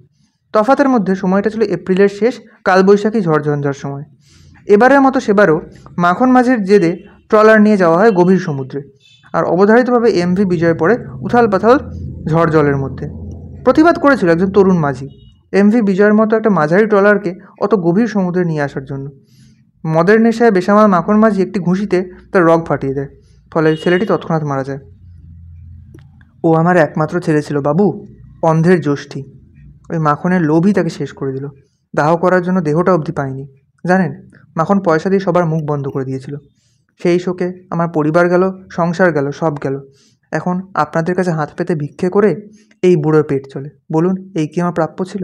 তফাতের মধ্যে সময়টা ছিল এপ্রিলের শেষ, কালবৈশাখী ঝড়ঝঞ্ঝার সময়। এবারের মতো সেবারও মাখন মাঝির জেদে ট্রলার নিয়ে যাওয়া হয় গভীর সমুদ্রে, আর অবধারিতভাবে এমভি বিজয় পড়ে উথাল পাথাল ঝড় জলের মধ্যে। প্রতিবাদ করেছিল একজন তরুণ মাঝি এমভি বিজয়ের মতো একটা মাঝারি ট্রলারকে অত গভীর সমুদ্রে নিয়ে আসার জন্য। মদের নেশায় বেসামাল মাখন মাঝি একটি ঘুষিতে তার রগ ফাটিয়ে দেয়, ফলে ছেলেটি তৎক্ষণাৎ মারা যায়। ও আমার একমাত্র ছেলে ছিল বাবু, অন্ধের জ্যোষ্ঠী। ওই মাখনের লোভই তাকে শেষ করে দিল। দাহ করার জন্য দেহটা অবধি পায়নি। জানেন, মাখন পয়সা দিয়ে সবার মুখ বন্ধ করে দিয়েছিল। সেই শোকে আমার পরিবার গেল, সংসার গেল, সব গেল। এখন আপনাদের কাছে হাত পেতে ভিক্ষে করে এই বুড়োর পেট চলে। বলুন, এই কি আমার প্রাপ্য ছিল?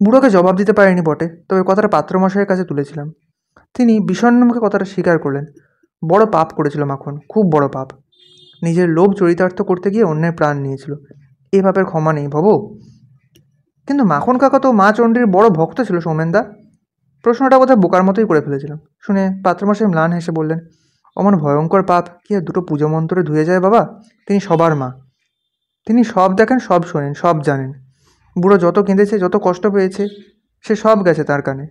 বুড়োকে জবাব দিতে পারিনি বটে, তবে কথাটা পাত্রমশাইয়ের কাছে তুলেছিলাম। তিনি বিষণ্ণ মুখে কথাটা স্বীকার করলেন। বড় পাপ করেছিল মাখন, খুব বড় পাপ। নিজের লোভ চরিতার্থ করতে গিয়ে অন্যের প্রাণ নিয়েছিল। এ পাপের ক্ষমা নেই ভব। কিন্তু মাখন কাকা তো মা চণ্ডীর বড় ভক্ত ছিল সৌমেনদা। প্রশ্নটা বোধহয় বোকার মতোই করে ফেলেছিলাম। শুনে পাত্রমশাই ম্লান হেসে বললেন, অমন ভয়ঙ্কর পাপ কি আর দুটো পুজো মন্ত্রে ধুয়ে যায় বাবা? তিনি সবার মা। তিনি সব দেখেন, সব শোনেন, সব জানেন। বুড়ো যত কেঁদেছে, যত কষ্ট পেয়েছে, সে সব গেছে তার কানে।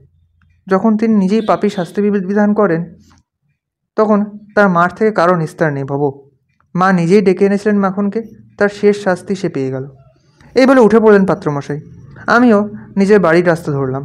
যখন তিনি নিজেই পাপী শাস্তি বিধান করেন, তখন তার মাঠ থেকে কারো নিস্তার নেই ভব। মা নিজেই ডেকে এনেছিলেন মাখনকে, তার শেষ শাস্তি সে পেয়ে গেল। এই বলে উঠে পড়লেন পাত্রমশাই। আমিও নিজের বাড়ির রাস্তা ধরলাম।